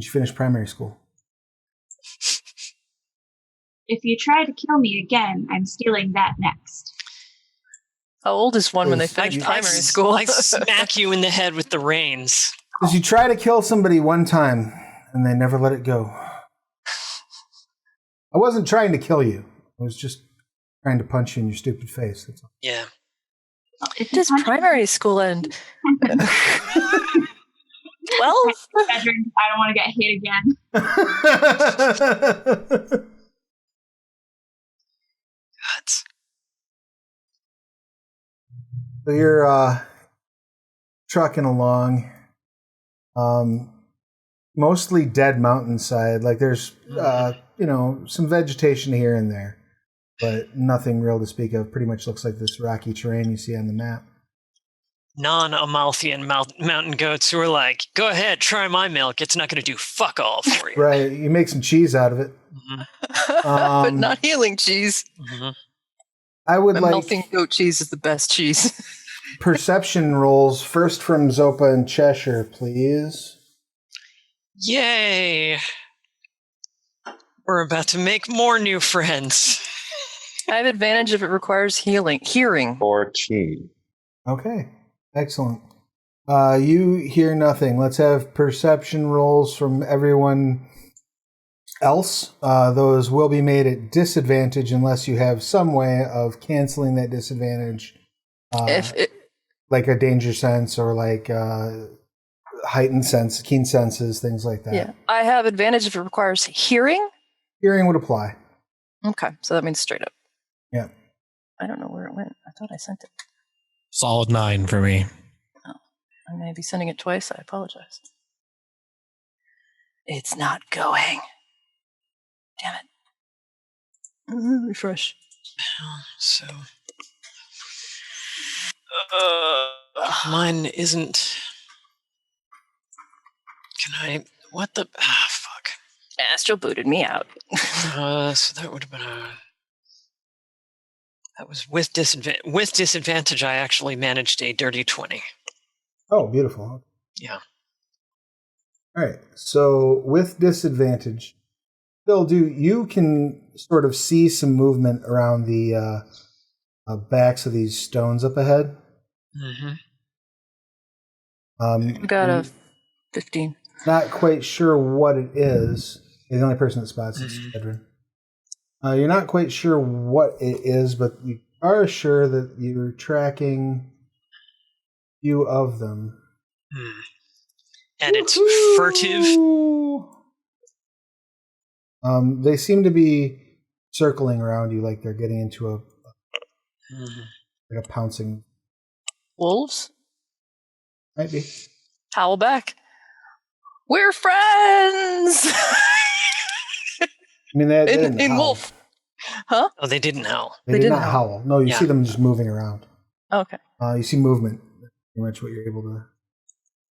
she finished primary school. If you try to kill me again, I'm stealing that next. How old is one when they Is- finish I- primary school? I smack you in the head with the reins. Because you try to kill somebody one time and they never let it go. I wasn't trying to kill you. I was just trying to punch you in your stupid face. That's all. Yeah. If Does you punch primary school end? 12? Jedryn, I don't want to get hit again. God. So you're trucking along, mostly dead mountainside. Like there's some vegetation here and there, but nothing real to speak of. Pretty much looks like this rocky terrain you see on the map. Non-Amalthian mountain goats who are like, go ahead, try my milk. It's not going to do fuck all for you. Right, you make some cheese out of it. But not healing cheese. I would The like melting goat cheese is the best cheese. perception rolls first from Zopa and Cheshire, please. Yay. We're about to make more new friends. I have advantage if it requires hearing. 14. Okay, excellent. You hear nothing. Let's have perception rolls from everyone else. Those will be made at disadvantage unless you have some way of canceling that disadvantage. Like a danger sense or like heightened sense, keen senses, things like that. Yeah, I have advantage if it requires hearing. Hearing would apply. Okay, so that means straight up. Yeah. I don't know where it went. I thought I sent it. Solid 9 for me. I may be sending it twice. I apologize. It's not going. Damn it. Refresh. So, mine isn't. Can I? What the? Ah, fuck. Astral booted me out. So that would have been a. That was with disadvantage. With disadvantage, I actually managed a dirty 20. Oh, beautiful. Yeah. All right. So with disadvantage, you can sort of see some movement around the backs of these stones up ahead. Got a 15. Not quite sure what it is. You're the only person that spots it, Jedryn. You're not quite sure what it is, but you are sure that you're tracking a few of them. And it's furtive. They seem to be circling around you like they're getting into a pouncing. Wolves? Might be. Howl back. We're friends! I mean, they didn't in howl. wolf. Huh? Oh, they didn't howl. They did not howl. No, you Yeah. see them just moving around. Okay. You see movement. Pretty much what you're able to.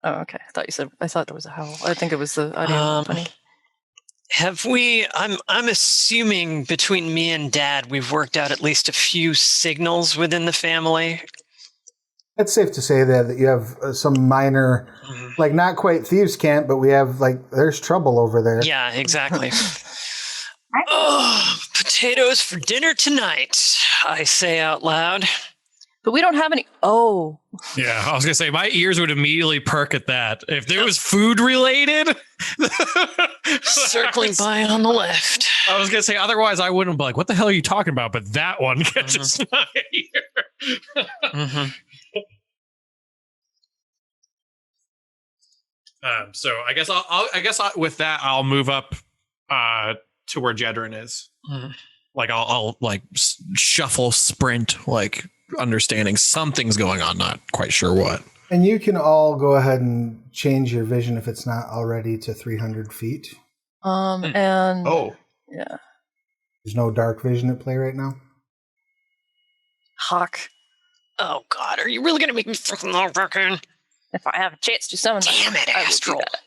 Oh, okay. I thought there was a howl. I think it was the audio. Funny. Have we? I'm assuming between me and Dad, we've worked out at least a few signals within the family. It's safe to say that you have some minor, like not quite thieves' camp, but we have there's trouble over there. Yeah, exactly. Oh, potatoes for dinner tonight, I say out loud. But we don't have any. Oh. Yeah, I was going to say, my ears would immediately perk at that. If there was food related. Circling by on the left. I was going to say, otherwise I wouldn't be like, what the hell are you talking about? But that one catches my ear. So I guess with that, I'll move up to where Jedryn is. Like I'll like shuffle, sprint, like understanding something's going on, not quite sure what. And you can all go ahead and change your vision if it's not already to 300 feet. And yeah, There's no dark vision at play right now. Hawk. Oh God, are you really gonna make me fucking all raccoon? If I have a chance to summon, Damn it, I will do Astral. that.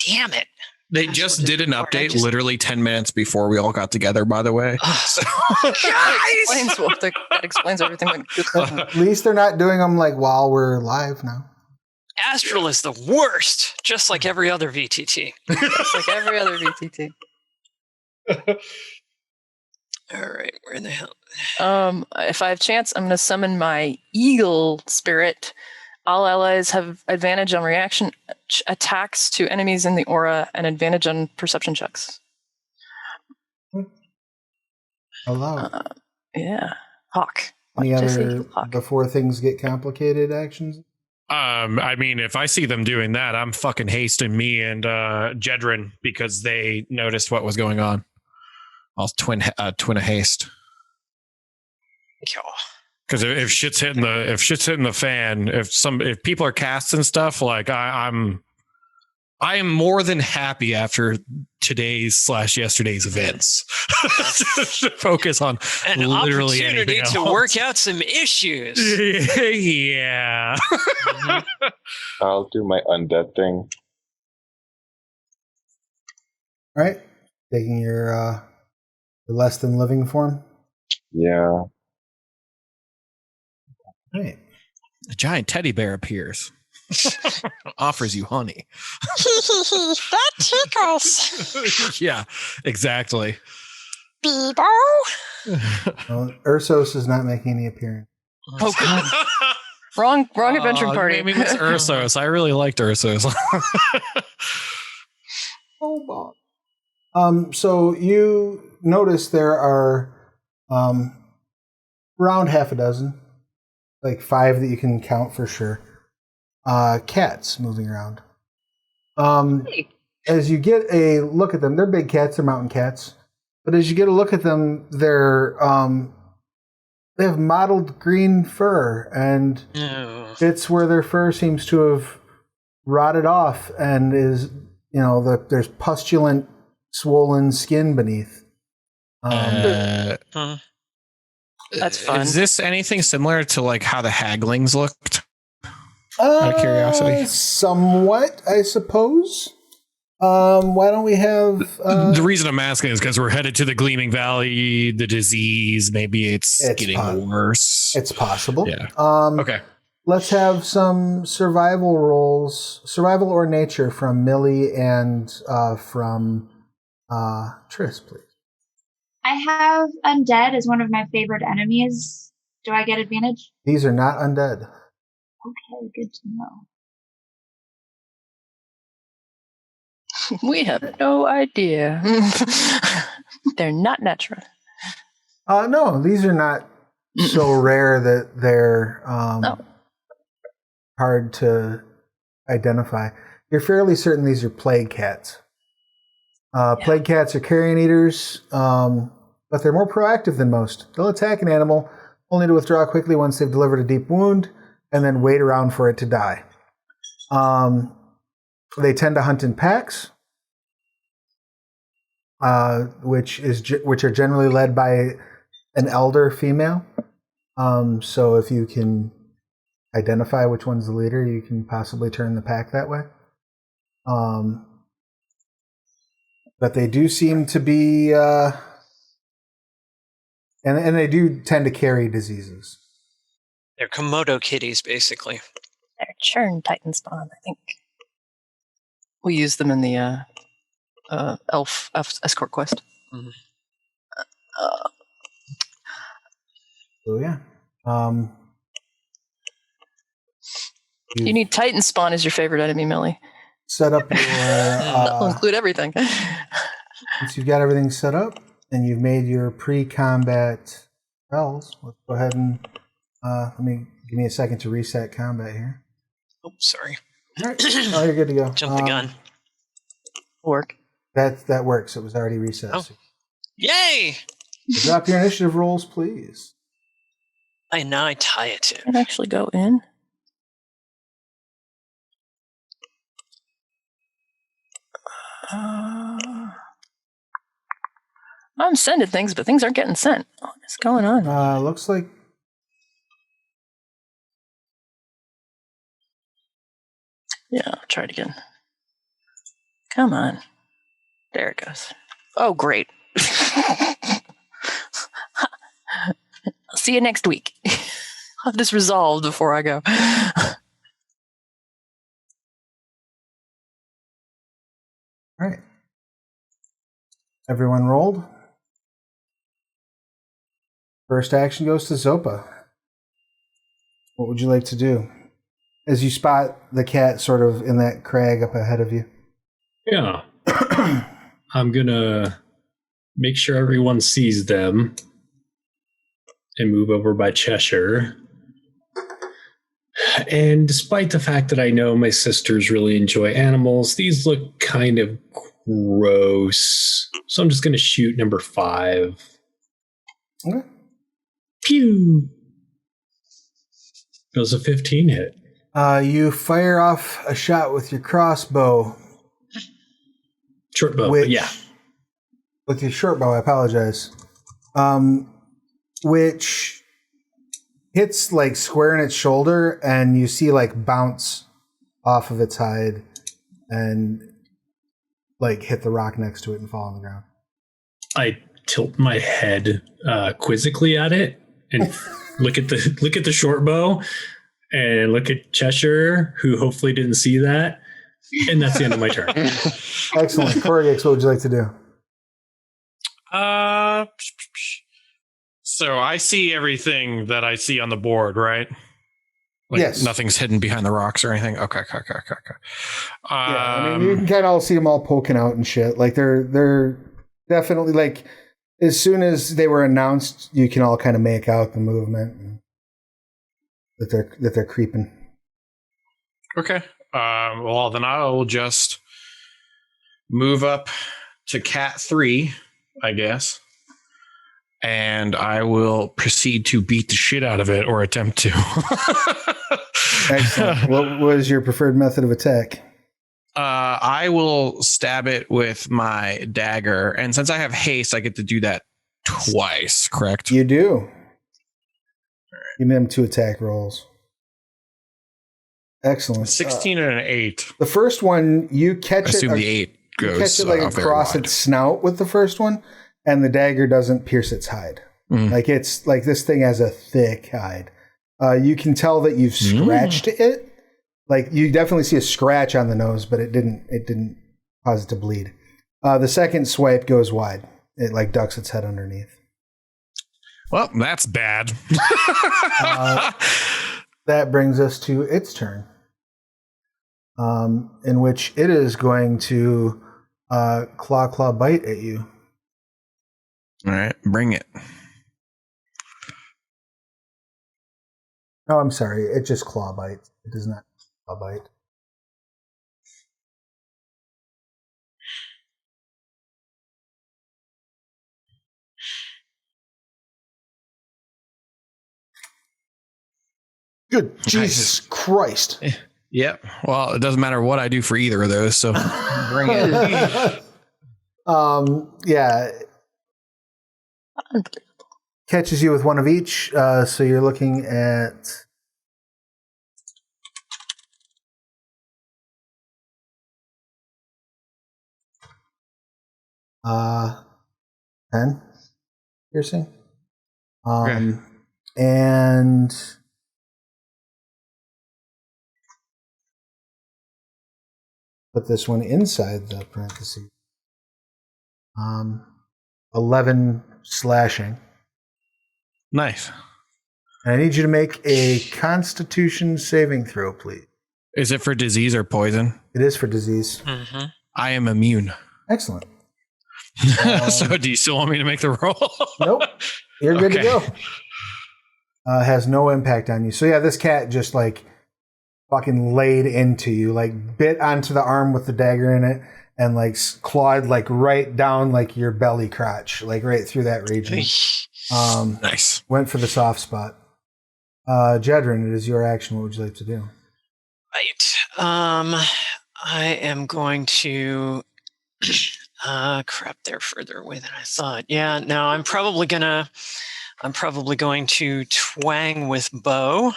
Damn it. They just did an update just- literally 10 minutes before we all got together, by the way. So- That explains everything. At least they're not doing them like while we're live now. Astral is the worst, just like every other VTT. It's like every other VTT. All right, where the hell? If I have chance, I'm going to summon my eagle spirit. All allies have advantage on reaction attacks to enemies in the aura and advantage on perception checks. Hello. Yeah. Hawk. Any Just say other, Hawk. before things get complicated, actions? I mean, if I see them doing that, I'm fucking hasting me and Jedryn because they noticed what was going on. I'll twin a haste. Because if shit's hitting the fan, if people are casting stuff, like I am more than happy after today's/yesterday's events to focus on An literally opportunity anything to else. work out some issues. Yeah. I'll do my undead thing. All right. Taking your less than living form. Yeah. All right. A giant teddy bear appears. Offers you honey. That tickles. Yeah, exactly. Bebo. Well, Ursos is not making any appearance. Oh, God. Wrong adventure party. Maybe it's Ursos. I really liked Ursos. Oh, so you notice there are around half a dozen, like 5 that you can count for sure, cats moving around. As you get a look at them, they're big cats, they're mountain cats, but as you get a look at them, they're they have mottled green fur, and it's where their fur seems to have rotted off and is, there's pustulent, swollen skin beneath. That's fun. Is this anything similar to like how the haglings looked? Out of curiosity. Somewhat, I suppose. Why don't we have... the reason I'm asking is because we're headed to the Gleaming Valley, the disease, maybe it's getting worse. It's possible. Yeah. Okay. Let's have some survival rolls, survival or nature from Millie and from Triss, please. I have undead as one of my favorite enemies. Do I get advantage? These are not undead. Okay, good to know. We have no idea. They're not natural. No, these are not so rare that they're hard to identify. You're fairly certain these are plague cats. Plague cats are carrion eaters, but they're more proactive than most. They'll attack an animal only to withdraw quickly once they've delivered a deep wound, and then wait around for it to die. They tend to hunt in packs, which are generally led by an elder female. So if you can identify which one's the leader, you can possibly turn the pack that way. But they do seem to be, and they do tend to carry diseases. They're Komodo kitties, basically. They're churn Titan spawn, I think. We use them in the elf escort quest. Mm-hmm. So yeah. You need Titan spawn as your favorite enemy, Millie. Set up your... That'll include everything. Once you've got everything set up and you've made your pre-combat spells, let's go ahead and give me a second to reset combat here. Oh, sorry. All right. Oh, you're good to go. Jump the gun. Work. That works. It was already reset. Oh. Yay! So drop your initiative rolls, please. Now I tie it to. Can I actually go in? I'm sending things, but things aren't getting sent. What's going on? Looks like. Yeah, I'll try it again. Come on. There it goes. Oh, great. I'll see you next week. I'll have this resolved before I go. All right. Everyone rolled. First action goes to Zopa. What would you like to do? As you spot the cat sort of in that crag up ahead of you. Yeah. I'm going to make sure everyone sees them and move over by Cheshire. And despite the fact that I know my sisters really enjoy animals, these look kind of gross. So I'm just going to shoot number 5. Okay. Pew! Does a 15 hit. You fire off a shot with your crossbow. Short bow, but yeah. With your short bow, I apologize. Which hits like square in its shoulder, and you see like bounce off of its hide and like hit the rock next to it and fall on the ground. I tilt my head quizzically at it and look at the short bow and look at Cheshire, who hopefully didn't see that. And that's the end of my turn. Excellent. Korggix, what would you like to do? So I see everything that I see on the board, right? Like yes. Nothing's hidden behind the rocks or anything. Okay. Yeah, I mean, you can kind of all see them all poking out and shit. Like they're definitely like, as soon as they were announced, you can all kind of make out the movement and that they're creeping. Okay. Well, then I will just move up to Cat 3, I guess. And I will proceed to beat the shit out of it, or attempt to. Excellent. What was your preferred method of attack? I will stab it with my dagger. And since I have haste, I get to do that twice, correct? You do. Give them 2 attack rolls. Excellent. 16 and an 8. The first one, you catch it. Assume the 8 goes. You catch it like across its snout with the first one, and the dagger doesn't pierce its hide. Like it's like this thing has a thick hide. You can tell that you've scratched it. Like you definitely see a scratch on the nose, but it didn't cause it to bleed. The second swipe goes wide. It like ducks its head underneath. Well, that's bad. That brings us to its turn, in which it is going to claw bite at you. All right, bring it. No, I'm sorry. It just claw bites. It does not claw bite. Good Jesus Christ. Yep. Well, it doesn't matter what I do for either of those, so bring it. Yeah. Catches you with one of each, so you're looking at uh 10 piercing. Okay. And put this one inside the parentheses. 11 slashing. Nice. And I need you to make a Constitution saving throw, please. Is it for disease or poison? It is for disease. Mm-hmm. I am immune. Excellent. So do you still want me to make the roll? Nope. You're good to go. Has no impact on you. So yeah, this cat just like fucking laid into you, like bit onto the arm with the dagger in it and like clawed like right down like your belly crotch, like right through that region. Nice. Went for the soft spot. Jedryn, it is your action. What would you like to do? Right. I am going to Crap, they're further away than I thought. Yeah, no, I'm probably going to twang with bow,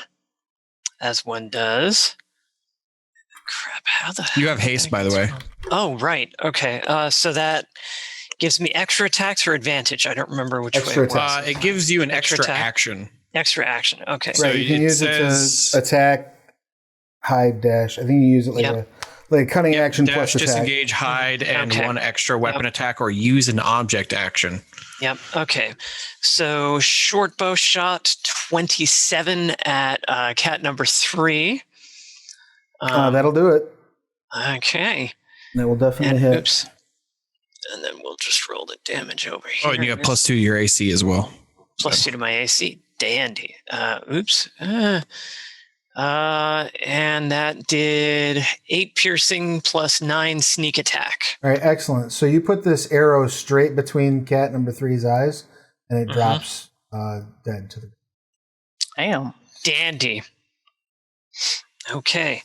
as one does. Crap, how the You have haste, by the way. Oh, right. Okay. So that gives me extra attacks or advantage. I don't remember which Extra way it was. attacks. It gives you an extra attack? action. Extra action. Okay. So Right, you can it use says- it to attack, hide, dash. I think you use it like cutting action Dash, plus attack. disengage, hide, and Okay. one extra weapon attack, or use an object action. Yep. Okay. So short bow shot 27 at cat number 3. That'll do it. Okay. That will definitely And hit. oops. And then we'll just roll the damage over here. Oh, and you have +2 to your AC as well. +2 to my AC. Dandy. Oops. And that did 8 piercing plus 9 sneak attack. All right, excellent. So you put this arrow straight between cat number 3's eyes, and it drops dead to the. Damn. Dandy. Okay.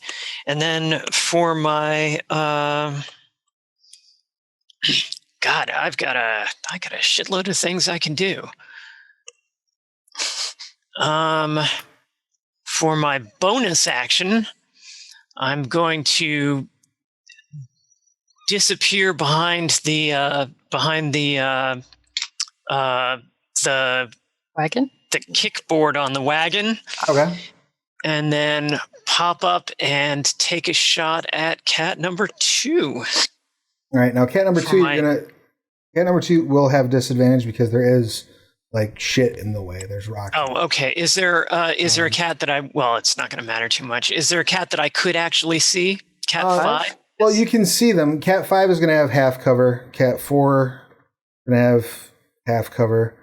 And then for my God, I got a shitload of things I can do. For my bonus action, I'm going to disappear behind the Wagon? the kickboard on the wagon, Okay. and then pop up and take a shot at cat number 2. All right. Now, cat number For 2, my- cat number 2 will have disadvantage because there is like shit in the way. There's rocks. Oh, okay. Is there a cat that well, it's not going to matter too much. Is there a cat that I could actually see? Cat 5? Well, you can see them. Cat 5 is going to have half cover. Cat 4 is going to have half cover.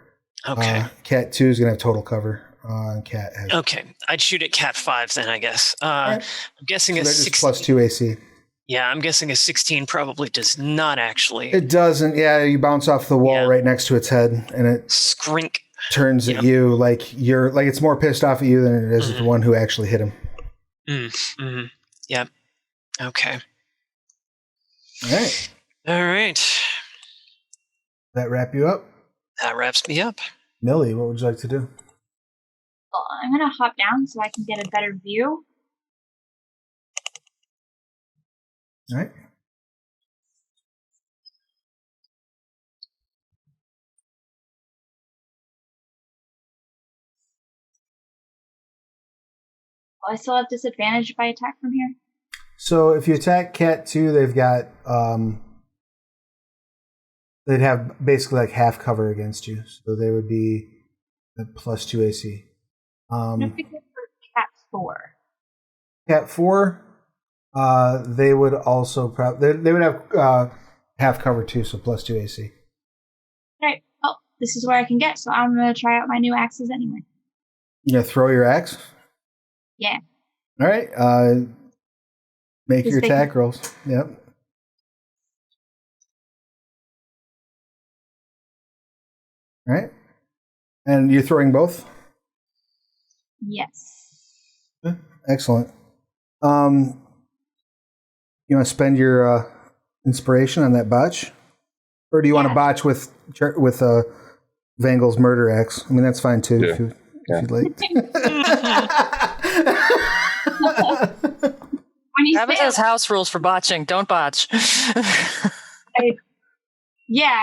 Okay. Cat 2 is going to have total cover. And cat has. Okay. I'd shoot at cat 5 then, I guess. right. I'm guessing So a they're just 16. +2 AC. Yeah, I'm guessing a 16 probably does not actually It doesn't. Yeah, you bounce off the wall Yeah. right next to its head, and it scrink. turns at you like you're like it's more pissed off at you than it is the one who actually hit him. Yep. Okay. All right. All right. That wrap you up? That wraps me up. Millie, what would you like to do? Well, I'm gonna hop down so I can get a better view. All right. Will I still have disadvantage if I attack from here? So if you attack cat 2, they've got they'd have basically like half cover against you. So they would be at +2 AC. I'm gonna pick it for cat 4. Cat 4, they would also they would have half cover too, so +2 AC. Alright, well, this is where I can get, so I'm gonna try out my new axes anyway. You gonna throw your axe? Yeah. All right. Make Just your take attack rolls. Yep. All right. And you're throwing both? Yes. Excellent. You want to spend your inspiration on that botch, or do you want to botch with Vangel's murder axe? I mean, that's fine too if you'd like. When you Travis say has house rules for botching. Don't botch. I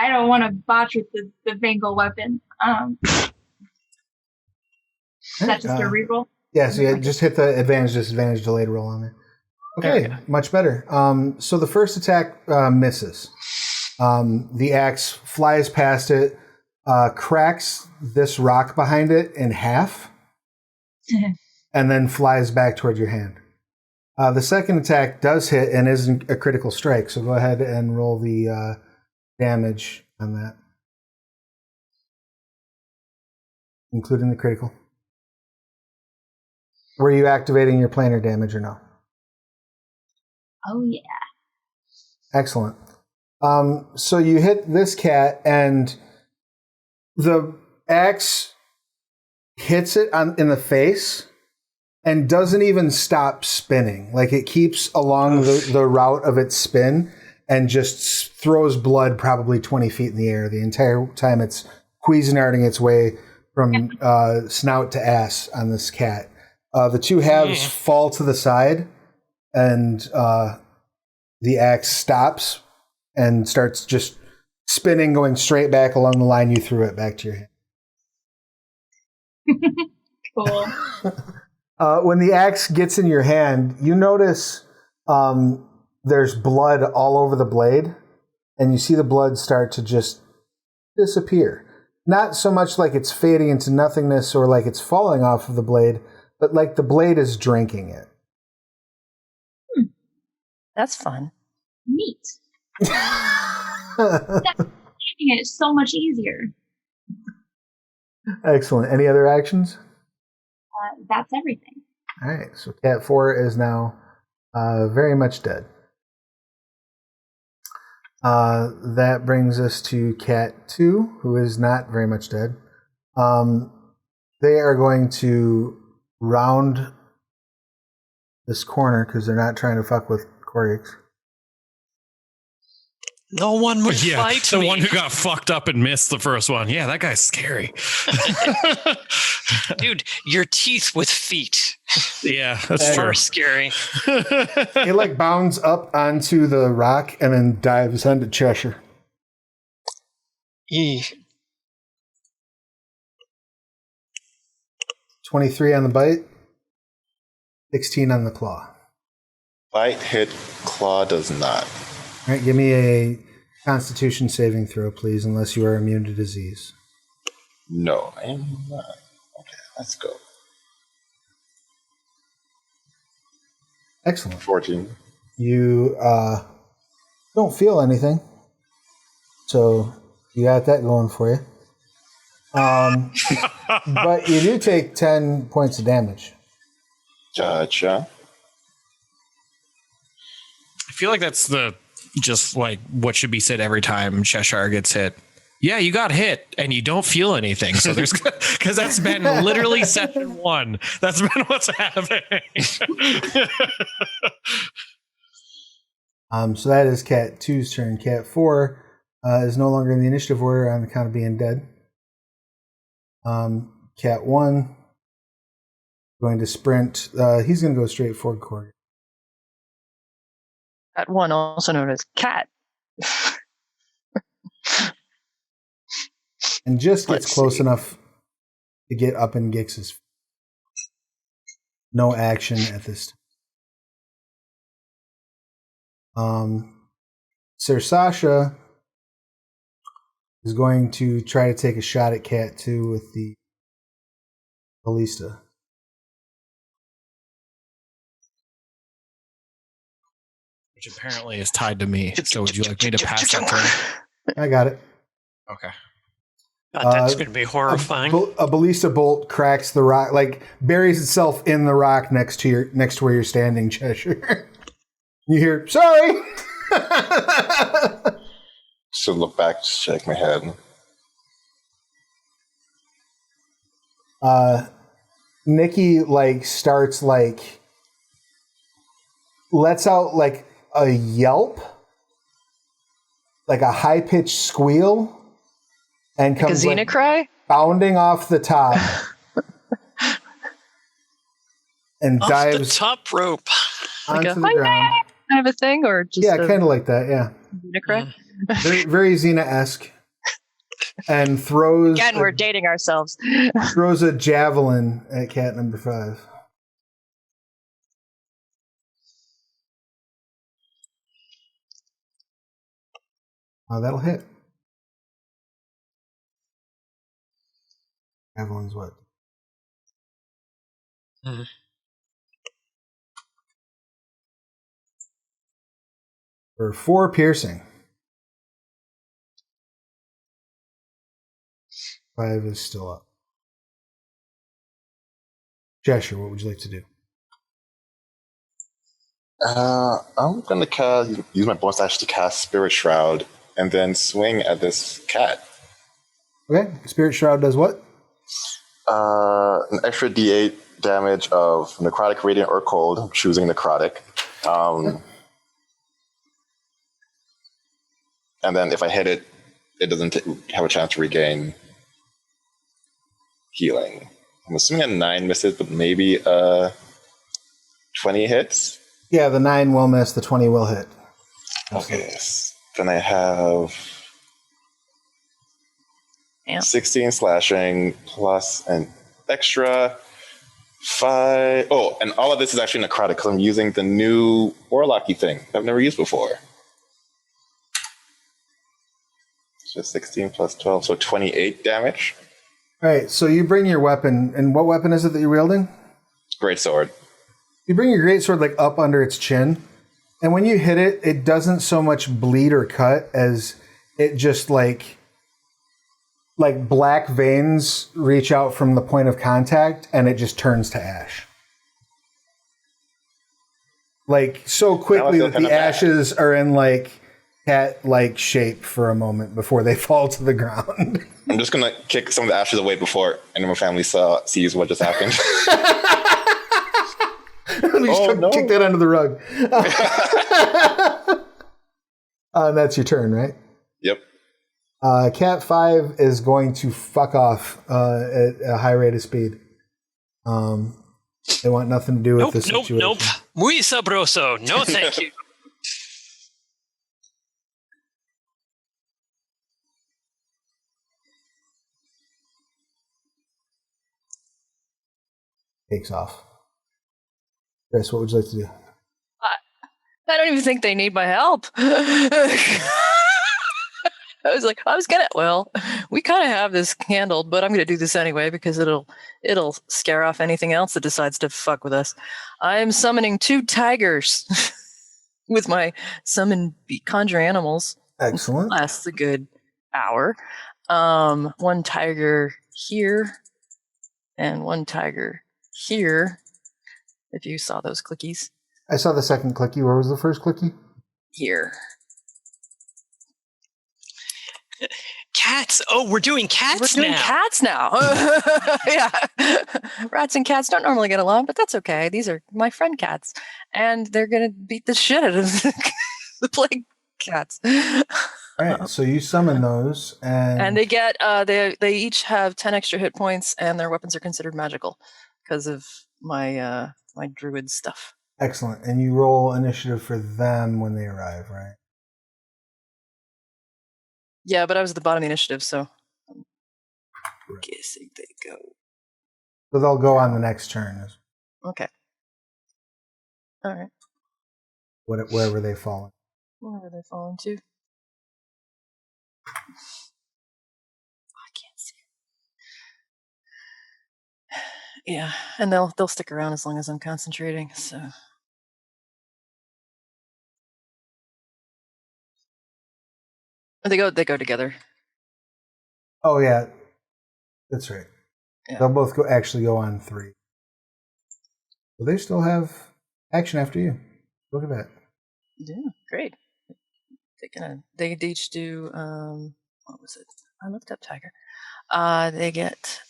don't want to botch with the Bengal weapon. That's just a reroll. Yeah, so you just hit the advantage, disadvantage, delayed roll on there. Okay, much better. So the first attack misses. The axe flies past it, cracks this rock behind it in half, and then flies back toward your hand. The second attack does hit and isn't a critical strike, so go ahead and roll the damage on that, including the critical. Were you activating your planar damage or no? Oh, yeah. Excellent. So you hit this cat, and the axe hits it in the face and doesn't even stop spinning. Like, it keeps along the route of its spin, and just throws blood probably 20 feet in the air the entire time it's Cuisinarting its way from snout to ass on this cat. The two halves fall to the side, and the axe stops and starts just spinning, going straight back along the line you threw it back to your hand. Cool. When the axe gets in your hand, you notice there's blood all over the blade, and you see the blood start to just disappear. Not so much like it's fading into nothingness or like it's falling off of the blade, but like the blade is drinking it. That's fun. Neat. That's making it so much easier. Excellent. Any other actions? That's everything. All right. So Cat 4 is now very much dead. That brings us to Cat 2, who is not very much dead. They are going to round this corner because they're not trying to fuck with Korggix. No one would fight the me. one who got fucked up and missed the first one. Yeah, that guy's scary. Dude, your teeth with feet Yeah, that's are true. scary. It like bounds up onto the rock and then dives onto Cheshire. Eeh. 23 on the bite, 16 on the claw. Bite hit, claw does not. All right, give me a Constitution saving throw, please, unless you are immune to disease. No, I am not. Okay, let's go. Excellent. 14. You don't feel anything, so you got that going for you. But you do take 10 points of damage. Gotcha. I feel like that's just like what should be said every time Cheshire gets hit. Yeah, you got hit and you don't feel anything. So there's because that's been literally session 1. That's been what's happening. So that is Cat 2's turn. Cat 4 is no longer in the initiative order on account of being dead. Cat 1 going to sprint. He's going to go straight for Korg. Cat 1, also known as Cat. And just gets Let's close see. enough to get up in Gix's. No action at this time. Sir Sasha is going to try to take a shot at Cat 2 with the ballista. Which apparently is tied to me. So would you like me to pass that turn? I got it. Okay. God, that's going to be horrifying. A ballista bolt cracks the rock, like buries itself in the rock next to where you're standing, Cheshire. You hear, sorry. Should look back, just shake my head. Nikki starts lets out a yelp, like a high pitched squeal, and comes Xena cry? bounding off the top and Off dives the top rope. Like onto a the ground. kind of a thing, or just Yeah, a kind of like that. Yeah, Xena cry? very, very Xena-esque, and throws Again, we're dating ourselves. throws a javelin at cat number 5. That'll hit. Javelin's what? Mhm. For 4 piercing. 5 is still up. Cheshire, what would you like to do? I'm going to use my bonus action to cast Spirit Shroud and then swing at this cat. Okay, Spirit Shroud does what? An extra D8 damage of necrotic, radiant, or cold. I'm choosing necrotic. And then if I hit it, it doesn't have a chance to regain healing. I'm assuming a 9 misses, but maybe 20 hits. Yeah, the 9 will miss, the 20 will hit. Okay, then I have 16 slashing plus an extra 5. Oh, and all of this is actually necrotic because I'm using the new Warlocky thing that I've never used before. So 16 plus 12, so 28 damage. All right, so you bring your weapon, and what weapon is it that you're wielding? Greatsword. You bring your greatsword like up under its chin, and when you hit it, it doesn't so much bleed or cut as it just like black veins reach out from the point of contact, and it just turns to ash. Like so quickly that the ashes are in like cat-like shape for a moment before they fall to the ground. I'm just gonna kick some of the ashes away before any of my family sees what just happened. Kick that under the rug. That's your turn, right? Yep. Cat 5 is going to fuck off at a high rate of speed. They want nothing to do with this situation. Nope. Muy sabroso. No, thank you. Takes off. Chris, what would you like to do? I don't even think they need my help. We kind of have this handled, but I'm going to do this anyway because it'll scare off anything else that decides to fuck with us. I am summoning 2 tigers with my conjure animals. Excellent. Lasts a good hour. 1 tiger here and 1 tiger here. If you saw those clickies. I saw the second clicky. Where was the first clicky? Here. Cats. Oh, we're doing cats now. We're doing cats now. Yeah. Rats and cats don't normally get along, but that's okay. These are my friend cats. And they're going to beat the shit out of the plague cats. All right, so you summon those. And they get, they each have 10 extra hit points, and their weapons are considered magical because of my my druid stuff. Excellent. And you roll initiative for them when they arrive, right? Yeah, but I was at the bottom of the initiative, so I'm guessing they go. So they'll go on the next turn. Okay. All right. Wherever they fall. Wherever they fall into. I can't see it. Yeah, and they'll stick around as long as I'm concentrating, so. They go together. Oh yeah, that's right. Yeah. They'll both go on 3. So they still have action after you. Look at that. Yeah, great. They each do what was it? I looked up tiger. They get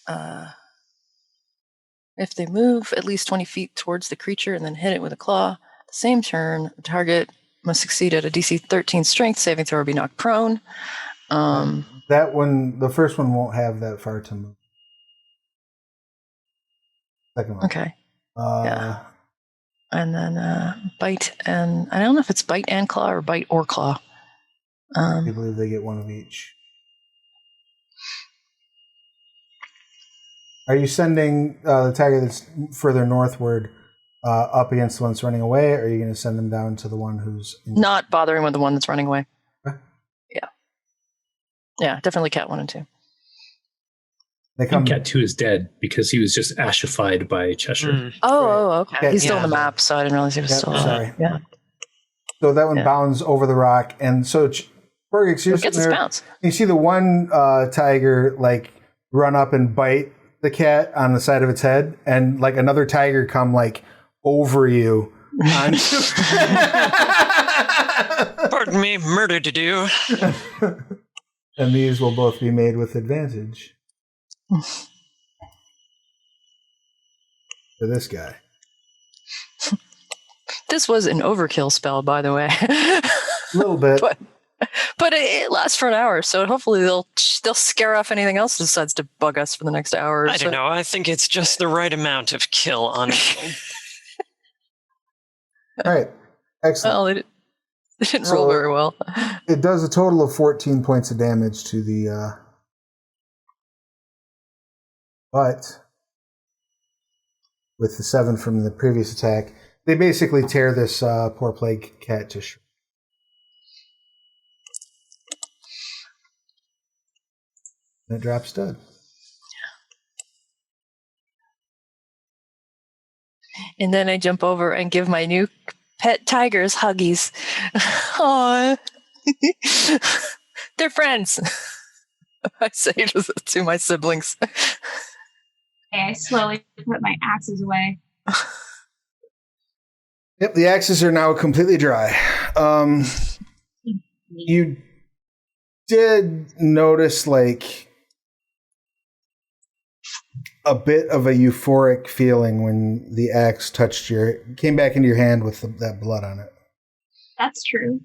if they move at least 20 feet towards the creature and then hit it with a claw, the same turn, the target must succeed at a DC 13 strength saving throw or be knocked prone. That one, the first one won't have that far to move. Second one. Okay. Yeah. And then bite, and I don't know if it's bite and claw or bite or claw. I believe they get one of each. Are you sending the tiger that's further northward up against the one that's running away, or are you going to send them down to the one who's... Not bothering with the one that's running away. Okay. Yeah. Yeah, definitely cat 1 and 2. They come... Cat 2 is dead because he was just ashified by Cheshire. Oh, okay. Cat, he's still on the map, so I didn't realize he was still... Sorry. Yeah. So that one bounds over the rock, and so Korggix, you're sitting there. You see the one tiger like run up and bite the cat on the side of its head, and like another tiger come like over you. Pardon me, murder to do. And these will both be made with advantage. For this guy. This was an overkill spell, by the way. A little bit. But it lasts for an hour, so hopefully they'll scare off anything else that decides to bug us for the next hour or I don't know. I think it's just the right amount of kill, honestly. All right. Excellent. Well, they didn't roll very well. It does a total of 14 points of damage to the... But with the 7 from the previous attack, they basically tear this poor plague cat to shreds. And it drops dead. And then I jump over and give my new pet tigers huggies. Aww. They're friends. I say to my siblings. Okay, I slowly put my axes away. Yep, the axes are now completely dry. You did notice, like, a bit of a euphoric feeling when the axe came back into your hand with that blood on it. That's true.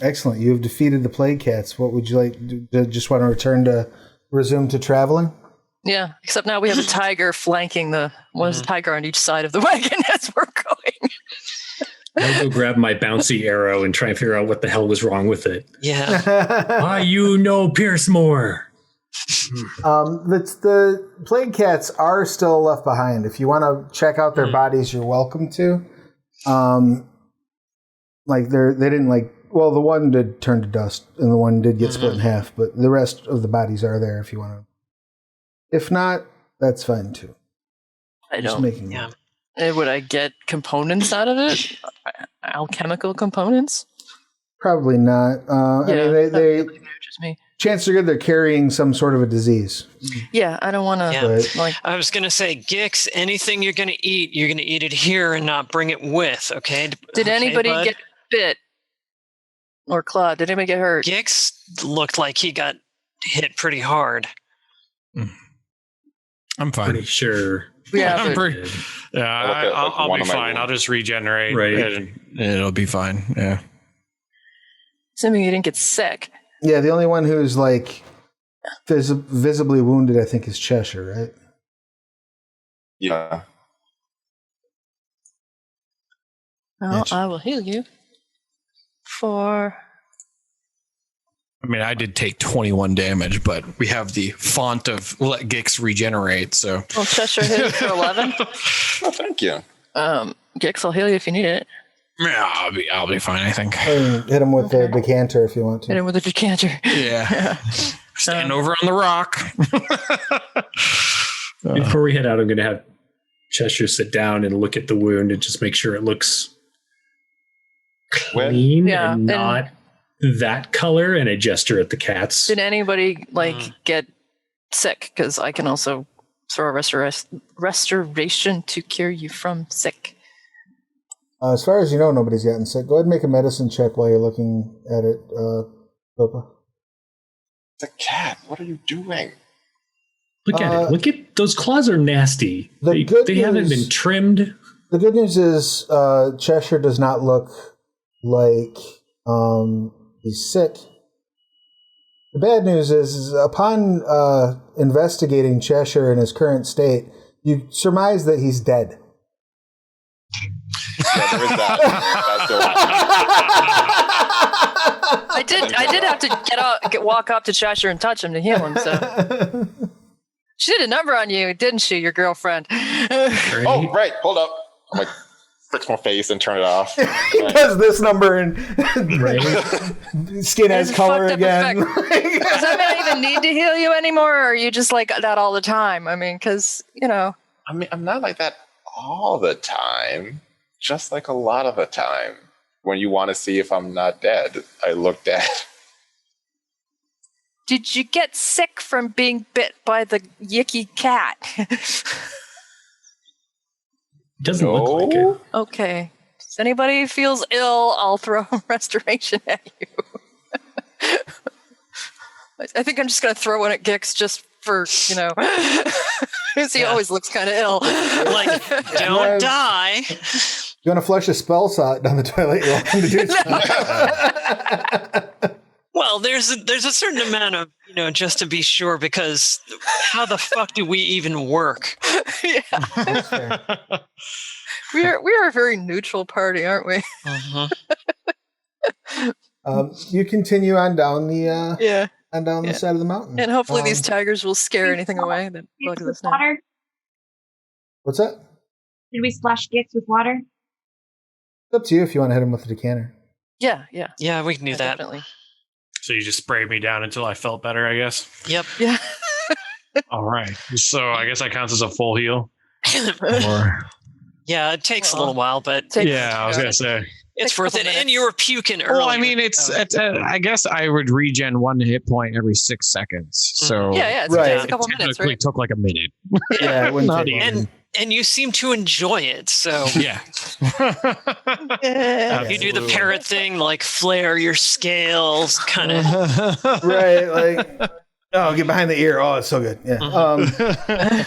Excellent. You have defeated the plague cats. What would you like? Do you just want to resume to traveling? Yeah, except now we have a tiger flanking there's a tiger on each side of the wagon as we're going. I'll go grab my bouncy arrow and try and figure out what the hell was wrong with it. Yeah. Pierce more. The plague cats are still left behind. If you want to check out their bodies, you're welcome to. Like they didn't the one did turn to dust and the one did get split in half, but the rest of the bodies are there if you want to. If not, that's fine too. I Just don't. making Yeah. Would I get components out of it? Alchemical components? Probably not. I mean, they just me. chances are good they're carrying some sort of a disease. Yeah, I don't want to. Yeah. I was going to say, Gix, anything you're going to eat it here and not bring it with, okay? Did anybody get bit or clawed? Did anybody get hurt? Gix looked like he got hit pretty hard. I'm fine. Pretty sure. Yeah, I'll be fine. I'll just regenerate. Right. And it'll be fine. Yeah. Assuming you didn't get sick. Yeah, the only one who's visibly wounded, I think, is Cheshire, right? Yeah. Well, I will heal you for... I mean, I did take 21 damage, but we have the font of let Gix regenerate, so. Well, Cheshire hit for 11. Oh, thank you. Gix will heal you if you need it. Yeah, I'll be fine, I think. Hit him with the decanter if you want to. Hit him with a decanter. Yeah. Stand over on the rock. Before we head out, I'm going to have Cheshire sit down and look at the wound and just make sure it looks clean and not that color, and a gesture at the cats. Did anybody get sick? Because I can also throw a restoration to cure you from sick. As far as you know, nobody's gotten sick. Go ahead and make a medicine check while you're looking at it, Zopa. It's a cat. What are you doing? Look at it. Look at those claws are nasty. They haven't been trimmed. The good news is Cheshire does not look like he's sick. The bad news is upon investigating Cheshire in his current state, you surmise that he's dead. Yeah, there is that. I did have to walk up to Cheshire and touch him to heal him. So she did a number on you, didn't she, your girlfriend? Right? Oh, right. Hold up. I'm like, fix my face and turn it off. He does this number and skin has color again. Does that man even need to heal you anymore, or are you just like that all the time? I mean, because, I mean, I'm not like that all the time. Just like a lot of the time. When you want to see if I'm not dead, I look dead. Did you get sick from being bit by the yicky cat? Doesn't look like it. Okay. If anybody feels ill, I'll throw restoration at you. I think I'm just going to throw one at Gix just for, because he always looks kind of ill. Like, don't die. You want to flush a spell slot down the toilet? You're welcome to do so. Well, there's a certain amount of, just to be sure, because how the fuck do we even work? Yeah. That's fair. We are a very neutral party, aren't we? Uh-huh. You continue on down the Yeah. the side of the mountain, And hopefully these tigers will scare anything away that Gix bugs with us now. water? What's that? Did we splash Gix with water? It's up to you if you want to hit him with a decanter. Yeah. Yeah, we can do that. Definitely. So you just sprayed me down until I felt better, I guess. Yep. Yeah. All right. So I guess that counts as a full heal. Yeah, it takes a little while, but Yeah, I was gonna say. it's Takes a worth couple it. And minutes. you were puking earlier. Well, I mean, it's I guess I would regen 1 hit point every 6 seconds. So Yeah. It's Right. just a couple minutes, technically right? took like a minute. Yeah, it wouldn't Not take long. and you seem to enjoy it. So Yeah. you do the parrot thing, like flare your scales, kind of. Right, like get behind the ear. Oh, it's so good. Yeah.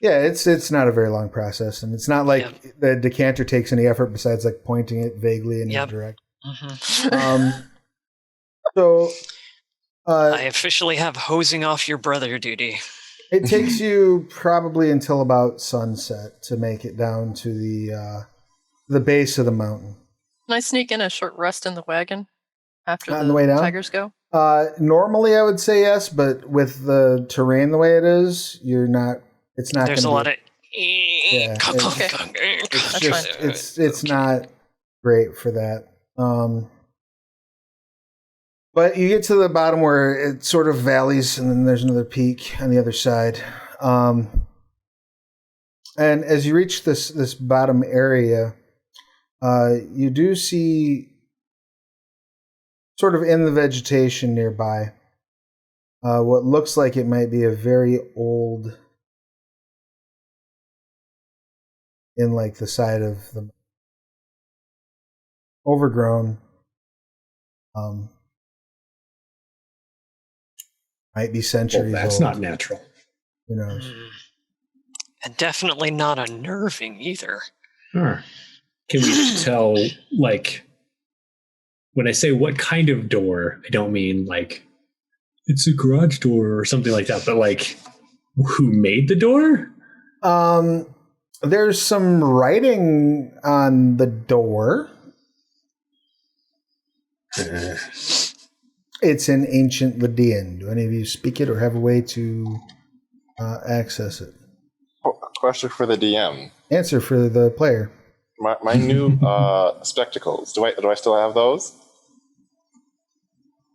Yeah, it's not a very long process, and it's not like the decanter takes any effort besides like pointing it vaguely in your direction. So I officially have hosing off your brother duty. it takes you probably until about sunset to make it down to the base of the mountain. Can I sneak in a short rest in the wagon after On the way down? tigers go? Normally, I would say yes, but with the terrain the way it is, you're not. It's not. There's a lot of. Yeah, That's it's not great for that. But you get to the bottom where it sort of valleys, and then there's another peak on the other side. And as you reach this bottom area, you do see, sort of in the vegetation nearby, what looks like it might be a very old, in like the side of the overgrown, might be centuries Well, that's old. not natural. Who knows? And definitely not unnerving either. Can we tell, like, when I say what kind of door, I don't mean like it's a garage door or something like that, but like who made the door? There's some writing on the door. It's in ancient Lydian. Do any of you speak it or have a way to access it? Question for the DM. Answer for the player. My new spectacles. Do I still have those?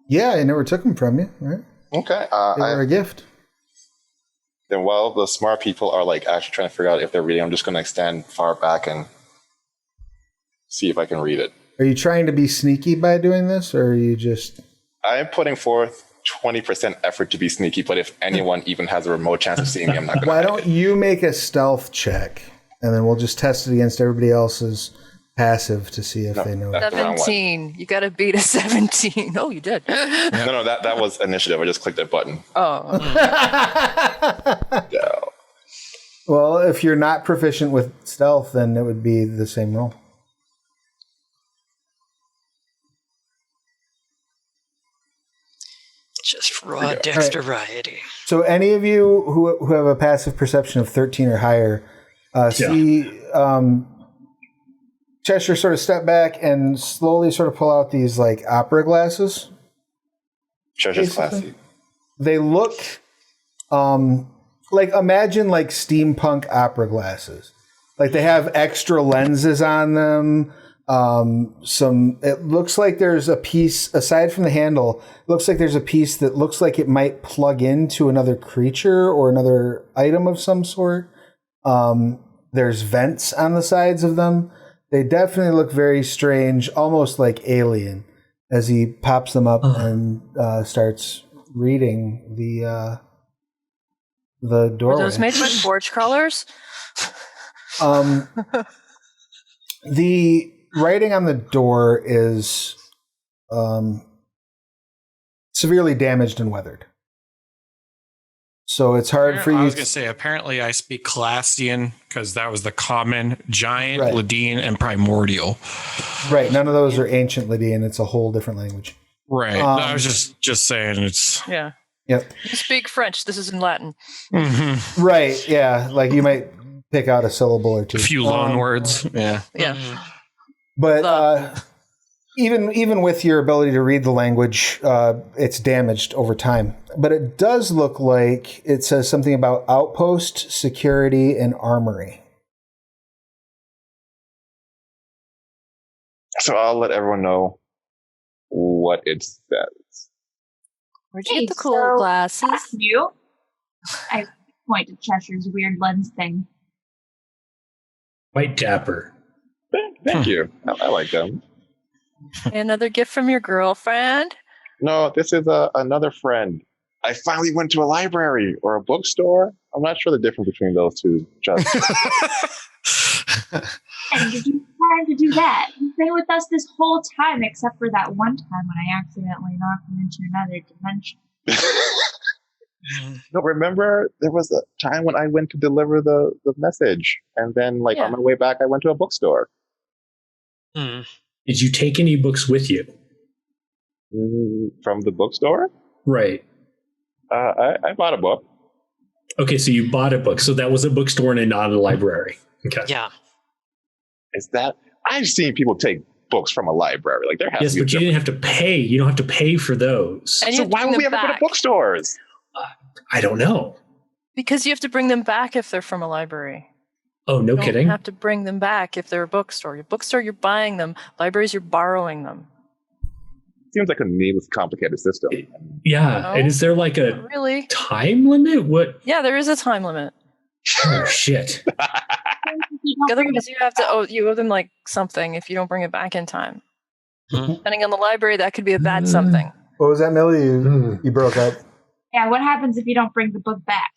Yeah, I never took them from you, right? Okay. They were a gift. Then while the smart people are like actually trying to figure out if they're reading, I'm just going to stand far back and see if I can read it. Are you trying to be sneaky by doing this, or are you just... I'm putting forth 20% effort to be sneaky, but if anyone even has a remote chance of seeing me, I'm not going to. Why don't you make a stealth check, and then we'll just test it against everybody else's passive to see if they know it. that's the wrong one. 17. You got to beat a 17. Oh, you did. No, that was initiative. I just clicked that button. Oh. Yeah. Well, if you're not proficient with stealth, then it would be the same roll. Just raw dexterity. So any of you who have a passive perception of 13 or higher see Cheshire sort of step back and slowly sort of pull out these like opera glasses. Chesure's Basically. classy. They look like, imagine like steampunk opera glasses. Like they have extra lenses on them. It looks like there's a piece aside from the handle. It looks like there's a piece that looks like it might plug into another creature or another item of some sort. There's vents on the sides of them. They definitely look very strange, almost like alien, as he pops them up and starts reading the doorway. Are those made by forge crawlers? The writing on the door is severely damaged and weathered. So it's hard for you. I was going to say, apparently I speak Calastian because that was the common, giant, Right. Ladine, and primordial. Right. None of those are ancient Lydian. It's a whole different language. Right. I was just saying it's... Yeah. Yep. You speak French. This is in Latin. Mm-hmm. Right. Yeah. Like you might pick out a syllable or two. A few loan words. Yeah. Yeah. But even with your ability to read the language, it's damaged over time. But it does look like it says something about outpost, security, and armory. So I'll let everyone know what it says. Where'd you Hey, get the cool so glasses? that's new. I point to Cheshire's weird lens thing. Quite dapper. Thank you. I like them. Another gift from your girlfriend? No, this is another friend. I finally went to a library or a bookstore. I'm not sure the difference between those two. Just And did you plan to do that? You've been with us this whole time, except for that one time when I accidentally knocked him into another dimension. no, remember there was a time when I went to deliver the message, and then on my way back, I went to a bookstore. Did you take any books with you? From the bookstore? Right. I bought a book. Okay, so you bought a book. So that was a bookstore and not a library. Okay. Yeah. Is that I've seen people take books from a library? Like there has Yes, to be. but you didn't have to pay. You don't have to pay for those. And you So have to why bring would we them ever go to back. bookstores? I don't know. Because you have to bring them back if they're from a library. Oh, no You don't kidding. have to bring them back if they're a bookstore. Your bookstore, you're buying them. Libraries, you're borrowing them. Seems like a needless, complicated system. Yeah. No, And is there like Not a really? time limit? What? Yeah, there is a time limit. Oh, shit. Otherwise, you owe them like something if you don't bring it back in time. Depending on the library, that could be a bad something. What was that, Millie? You broke up. Yeah, what happens if you don't bring the book back?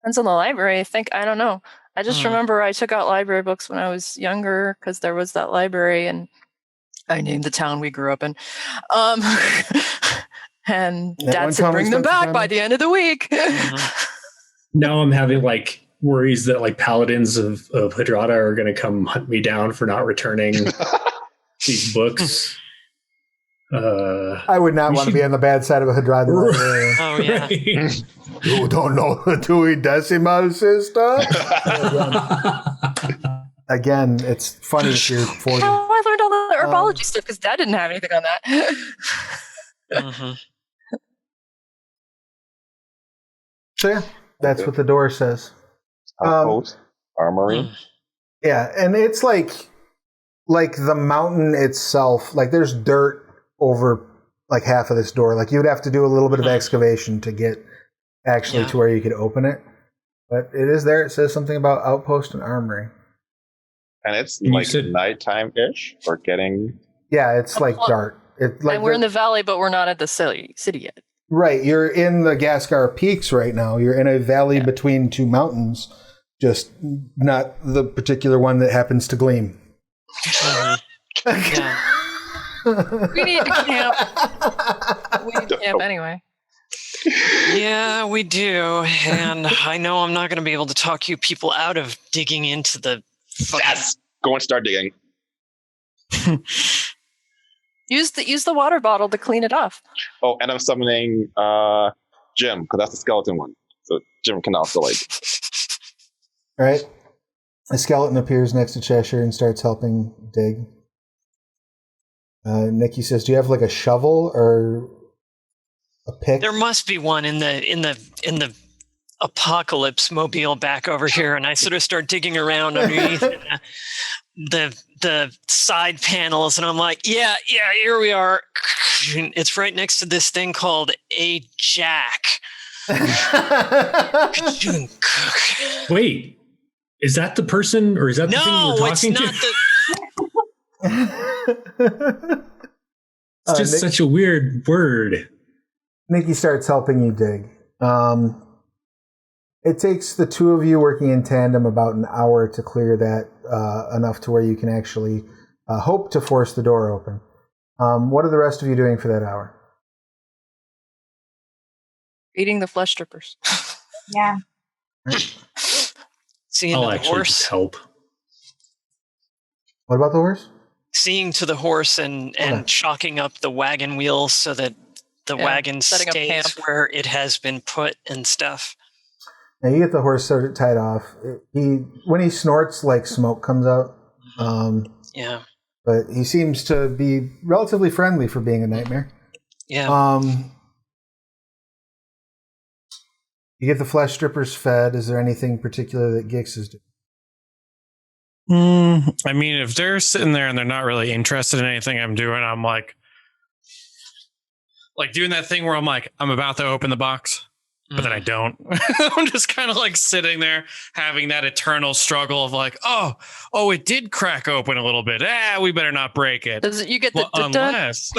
Depends on the library. I don't know. I just remember I took out library books when I was younger because there was that library, and I named the town we grew up in. And That Dad one said, town we bring them spent some back time by in? the end of the week. Now I'm having like worries that like paladins of Hydrata are going to come hunt me down for not returning these books. I would not want to be on the bad side of a Hadron. Oh, yeah. Right. You don't know the Dewey Decimal System? Again, it's funny if you're 40. Oh, I learned all the herbology stuff because Dad didn't have anything on that. So yeah, that's what the door says. Outpost, armory. Yeah, and it's like the mountain itself, like there's dirt over like half of this door. Like you would have to do a little bit of excavation to get actually to where you could open it. But it is there. It says something about outpost and armory. And it's And you like said- nighttime-ish or getting... Yeah, it's like dark. It, like And we're in the valley, but we're not at the city yet. Right, you're in the Gascar Peaks right now. You're in a valley between two mountains, just not the particular one that happens to gleam. Yeah. We need to camp. We need to camp anyway. Yeah, we do. And I know I'm not going to be able to talk you people out of digging into the fucking... Yes! Go and start digging. Use the water bottle to clean it off. Oh, and I'm summoning Jim, because that's the skeleton one. So Jim can also like... All right. A skeleton appears next to Cheshire and starts helping dig. Nikki says, "Do you have like a shovel or a pick?" There must be one in the apocalypse mobile back over here, and I sort of start digging around underneath the side panels, and I'm like, yeah, here we are. It's right next to this thing called a jack. Wait, is that the person, or is that the thing you No, were it's talking not to? the. It's just such a weird word. Nikki starts helping you dig. It takes the two of you working in tandem about an hour to clear that enough to where you can actually hope to force the door open. What are the rest of you doing for that hour? Eating the flesh strippers. Yeah. Seeing I'll to the actually horse. just help. What about the horse? Seeing to the horse and Okay. chalking up the wagon wheels so that the wagon setting up stays camp. where it has been put and stuff. Now you get the horse sort of tied off. When he snorts, like smoke comes out. Yeah. But he seems to be relatively friendly for being a nightmare. Yeah. You get the flesh strippers fed. Is there anything particular that Gix is doing? I mean, if they're sitting there and they're not really interested in anything I'm doing, I'm like doing that thing where I'm like, I'm about to open the box, but then I don't. I'm just kind of like sitting there having that eternal struggle of like, oh, it did crack open a little bit. We better not break it. You get the Unless.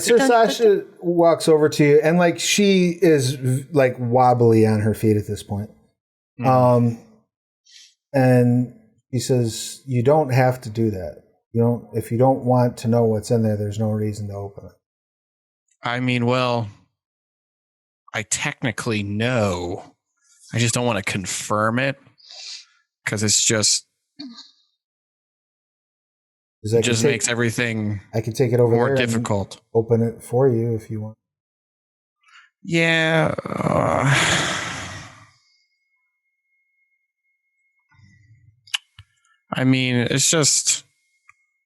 Sir Sasha walks over to you, and like she is like wobbly on her feet at this point. And he says, "You don't have to do that. You don't. If you don't want to know what's in there, there's no reason to open it." I mean, well, I technically know. I just don't want to confirm it because it's just makes everything I can take it over more there difficult. and open it for you if you want. Yeah. I mean, it's just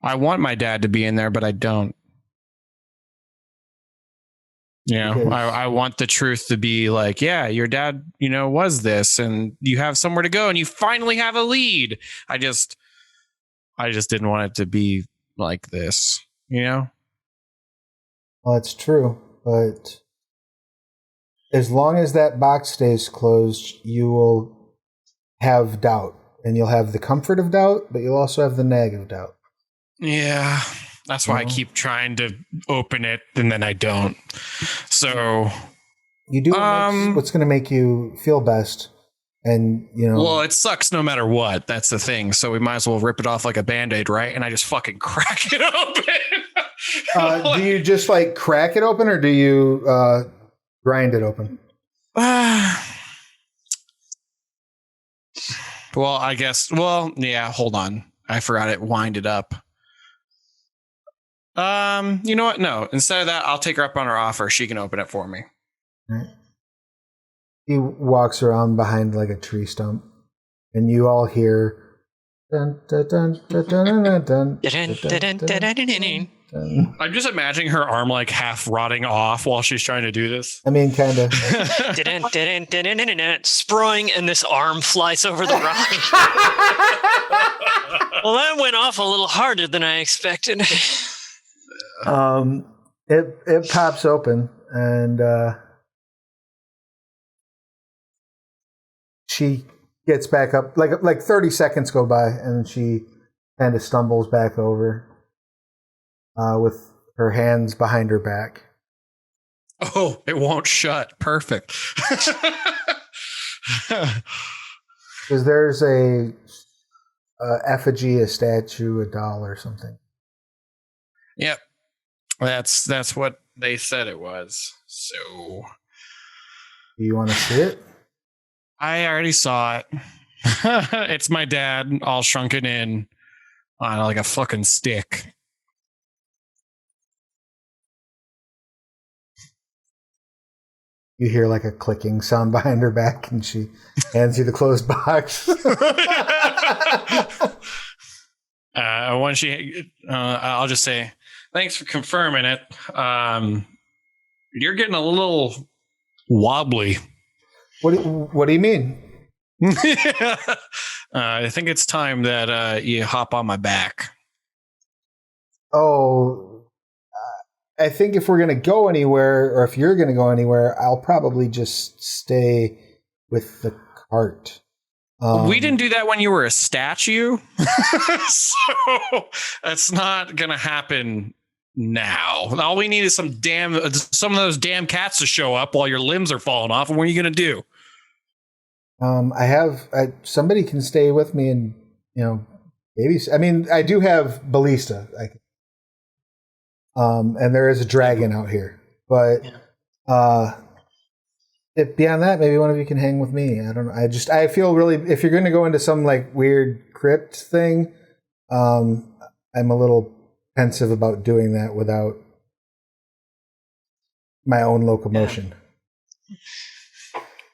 I want my dad to be in there, but I don't. Yeah, Because- I want the truth to be like, yeah, your dad, was this, and you have somewhere to go, and you finally have a lead. I just didn't want it to be like this, Well, it's true, but as long as that box stays closed, you will have doubt, and you'll have the comfort of doubt, but you'll also have the nag of doubt. Yeah, that's why I keep trying to open it, and then I don't. So You do what's going to make you feel best, and well, it sucks no matter what. That's the thing. So we might as well rip it off like a Band-Aid, right? And I just fucking crack it open. Do you just like crack it open, or do you grind it open? Well, I guess. Well, yeah. Hold on, I forgot it. Wind it up. You know what? No. Instead of that, I'll take her up on her offer. She can open it for me. Right. He walks around behind like a tree stump, and you all hear. Dun, dun, dun, dun, dun, dun, dun, dun, dun, dun. I'm just imagining her arm like half rotting off while she's trying to do this. I mean, kind of. Sprawling, and this arm flies over the rock. Well, that went off a little harder than I expected. It pops open, and she gets back up. Like 30 seconds go by, and she kind of stumbles back over with her hands behind her back. Oh, it won't shut. Perfect. Because there's a effigy, a statue, a doll, or something. Yep. That's what they said it was. So Do you want to see it? I already saw it. It's my dad all shrunken in on like a fucking stick. You hear like a clicking sound behind her back, and she hands you the closed box. When she, I'll just say, thanks for confirming it. You're getting a little wobbly. What do you mean? I think it's time that you hop on my back. Oh, I think if we're going to go anywhere, or if you're going to go anywhere, I'll probably just stay with the cart. We didn't do that when you were a statue. So that's not going to happen now. All we need is some of those damn cats to show up while your limbs are falling off. And what are you going to do? Somebody can stay with me and, babies. I mean, I do have ballista. And there is a dragon out here, but, beyond that, maybe one of you can hang with me. I don't know. I feel really, if you're going to go into some like weird crypt thing, I'm a little pensive about doing that without my own locomotion. Yeah.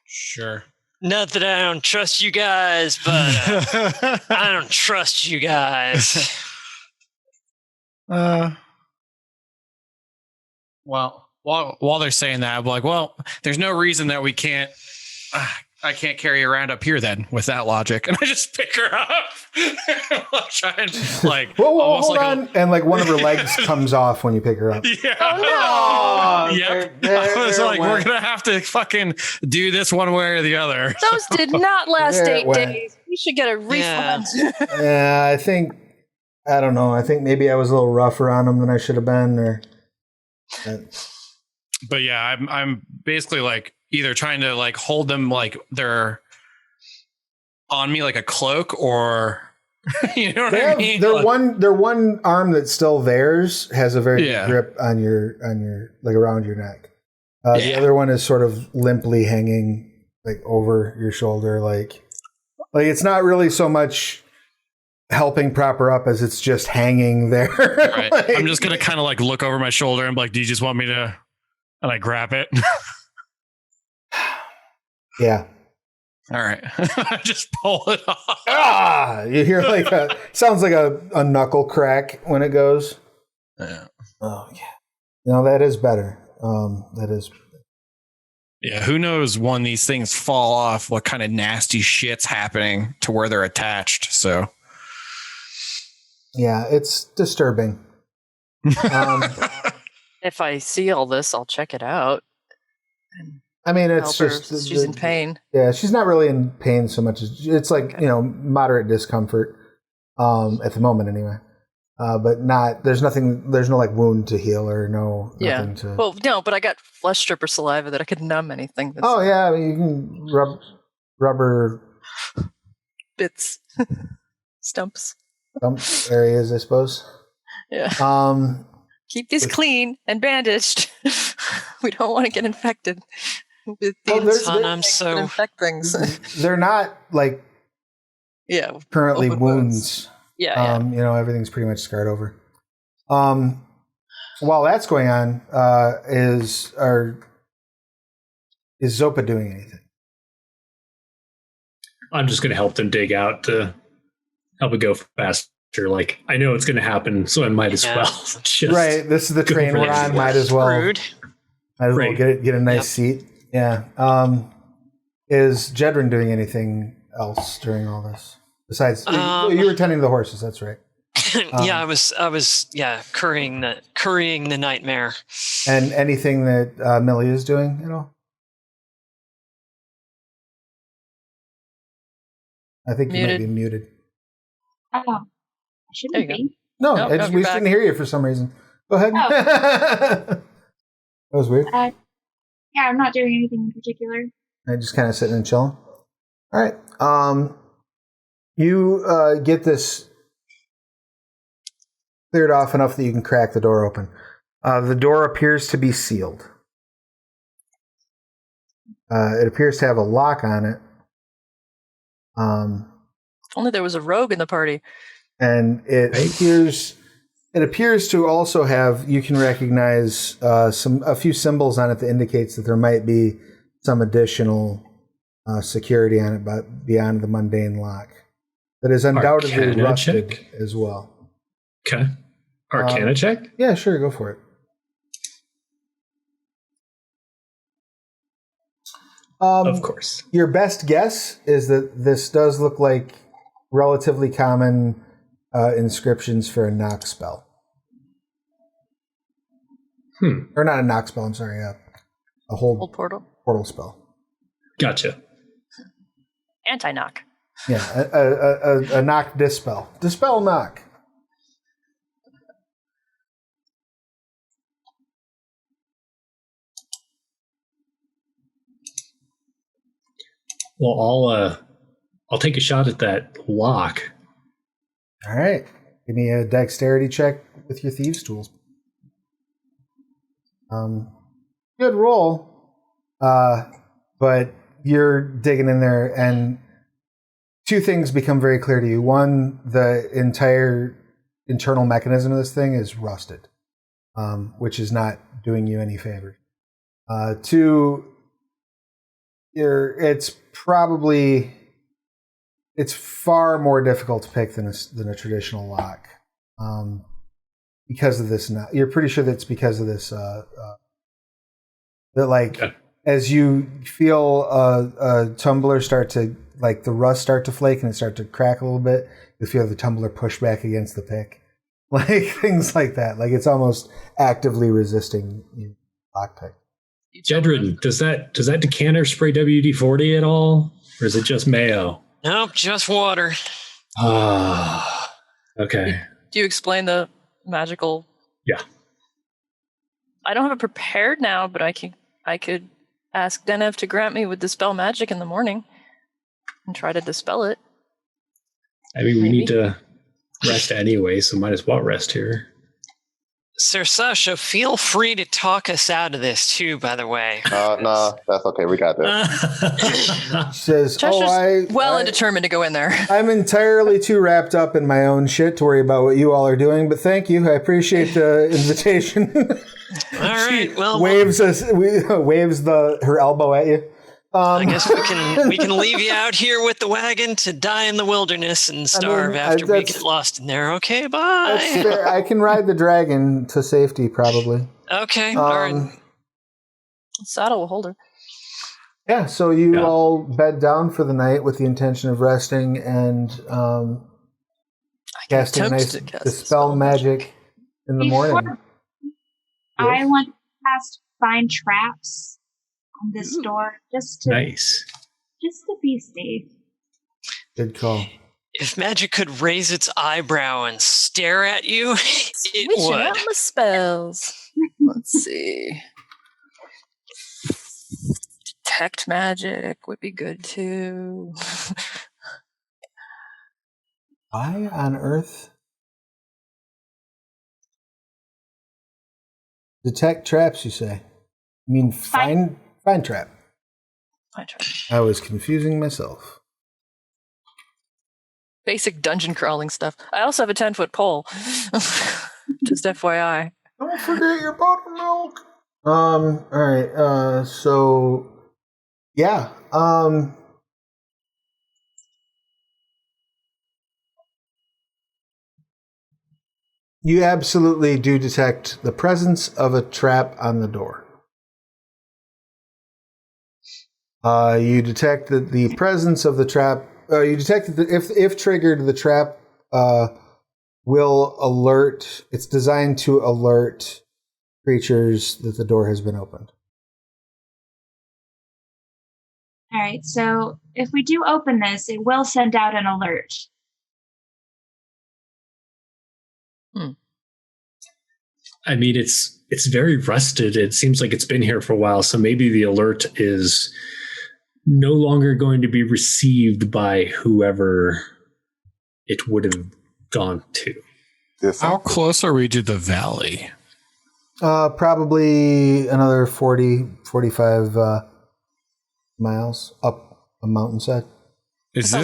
Sure. Not that I don't trust you guys, but I don't trust you guys. Well, while they're saying that, I'm like, well, there's no reason that we can't. I can't carry her around up here then with that logic, and I just pick her up, try and like, whoa, hold on, and like one of her legs comes off when you pick her up. Yeah. Oh no! Yep. I was like, we're gonna have to fucking do this one way or the other. Those did not last 8 days. We should get a refund. Yeah, I don't know. I think maybe I was a little rougher on them than I should have been, or. But yeah, I'm basically like either trying to like hold them like they're on me like a cloak, or you know what I mean? Their one arm that's still theirs has a very good grip on your like around your neck. The other one is sort of limply hanging like over your shoulder, like it's not really so much helping prop her up as it's just hanging there. Right. Like, I'm just gonna kind of like look over my shoulder and be like, do you just want me to? And I grab it. Yeah. All right. I just pull it off. You hear like sounds like a knuckle crack when it goes. Yeah. Oh yeah. No, that is better. That is. Yeah. Who knows when these things fall off? What kind of nasty shit's happening to where they're attached? So. Yeah, it's disturbing. If I see all this, I'll check it out. I mean, it's just she's in pain. Yeah, she's not really in pain so much as it's like moderate discomfort at the moment, anyway. But not there's no like wound to heal or nothing to. Well, no, but I got flesh stripper saliva that I could numb anything. Oh yeah, I mean, you can rubber bits, stumps areas, I suppose. Yeah. Keep these clean and bandaged. We don't want to get infected with these infect things. They're not like currently wounds. Yeah. Everything's pretty much scarred over. While that's going on, is Zopa doing anything? I'm just going to help them dig out to help it go faster. Like, I know it's going to happen, so I might as well. Just right. This is the train we're on. Might as well. Rude. Might as well get a nice seat. Yeah. Is Jedryn doing anything else during all this? Besides, you were tending to the horses. That's right. I was currying the nightmare. And anything that Millie is doing at all? I think you might be muted. Oh, I shouldn't be. No, we just didn't hear you for some reason. Go ahead. Oh. That was weird. Yeah, I'm not doing anything in particular. I just kind of sitting and chilling. All right. You get this cleared off enough that you can crack the door open. The door appears to be sealed. It appears to have a lock on it. If only there was a rogue in the party. And it appears to also have, you can recognize a few symbols on it that indicates that there might be some additional security on it, but beyond the mundane lock. That is undoubtedly Arcana rusted check? as well. Okay. Arcana check? Yeah, sure, go for it. Of course. Your best guess is that this does look like relatively common inscriptions for a knock spell. Or not a knock spell, I'm sorry. A hold portal spell. Gotcha. Anti-knock. Yeah, a knock dispel. Dispel knock. Well, I'll take a shot at that lock. All right. Give me a dexterity check with your thieves' tools. Good roll. but you're digging in there, and two things become very clear to you. One, the entire internal mechanism of this thing is rusted, which is not doing you any favors. Two, it's far more difficult to pick than a traditional lock, because of this. You're pretty sure that's because of this. As you feel a tumbler start to, like, the rust start to flake and it start to crack a little bit, you feel the tumbler push back against the pick, like things like that. Like it's almost actively resisting lockpick. Jedryn, does that decanter spray WD-40 at all, or is it just mayo? Nope, just water. Ah, okay. Do you explain the magical? Yeah. I don't have it prepared now, but I could ask Denev to grant me with Dispel Magic in the morning and try to dispel it. I mean, we need to rest anyway, so might as well rest here. Sir Sasha, feel free to talk us out of this too, by the way. No, that's okay. We got this. She says, Cheshire's and determined to go in there. I'm entirely too wrapped up in my own shit to worry about what you all are doing, but thank you. I appreciate the invitation. All right. Well, waves her elbow at you. I guess we can leave you out here with the wagon to die in the wilderness and starve after we get lost in there. Okay, bye. That's fair. I can ride the dragon to safety, probably. Okay, all right. Saddle will hold her. Yeah, so you all bed down for the night with the intention of resting and casting a nice dispel magic in the morning. I want to cast Find Traps on this door, just to be safe. Good call. If magic could raise its eyebrow and stare at you, it Switching would. out my spells. Let's see. Detect magic would be good too. Why on earth? Detect traps, you say? I mean, find trap. Find trap. I was confusing myself. Basic dungeon crawling stuff. I also have a 10-foot pole. Just FYI. Don't forget your buttermilk. All right. So, yeah. You absolutely do detect the presence of a trap on the door. You detect the presence of the trap. You detect that if triggered, the trap will alert. It's designed to alert creatures that the door has been opened. All right, so if we do open this, it will send out an alert. I mean, it's very rusted. It seems like it's been here for a while, so maybe the alert is no longer going to be received by whoever it would have gone to. How close are we to the valley? Probably another 40, 45 miles up a mountainside. We were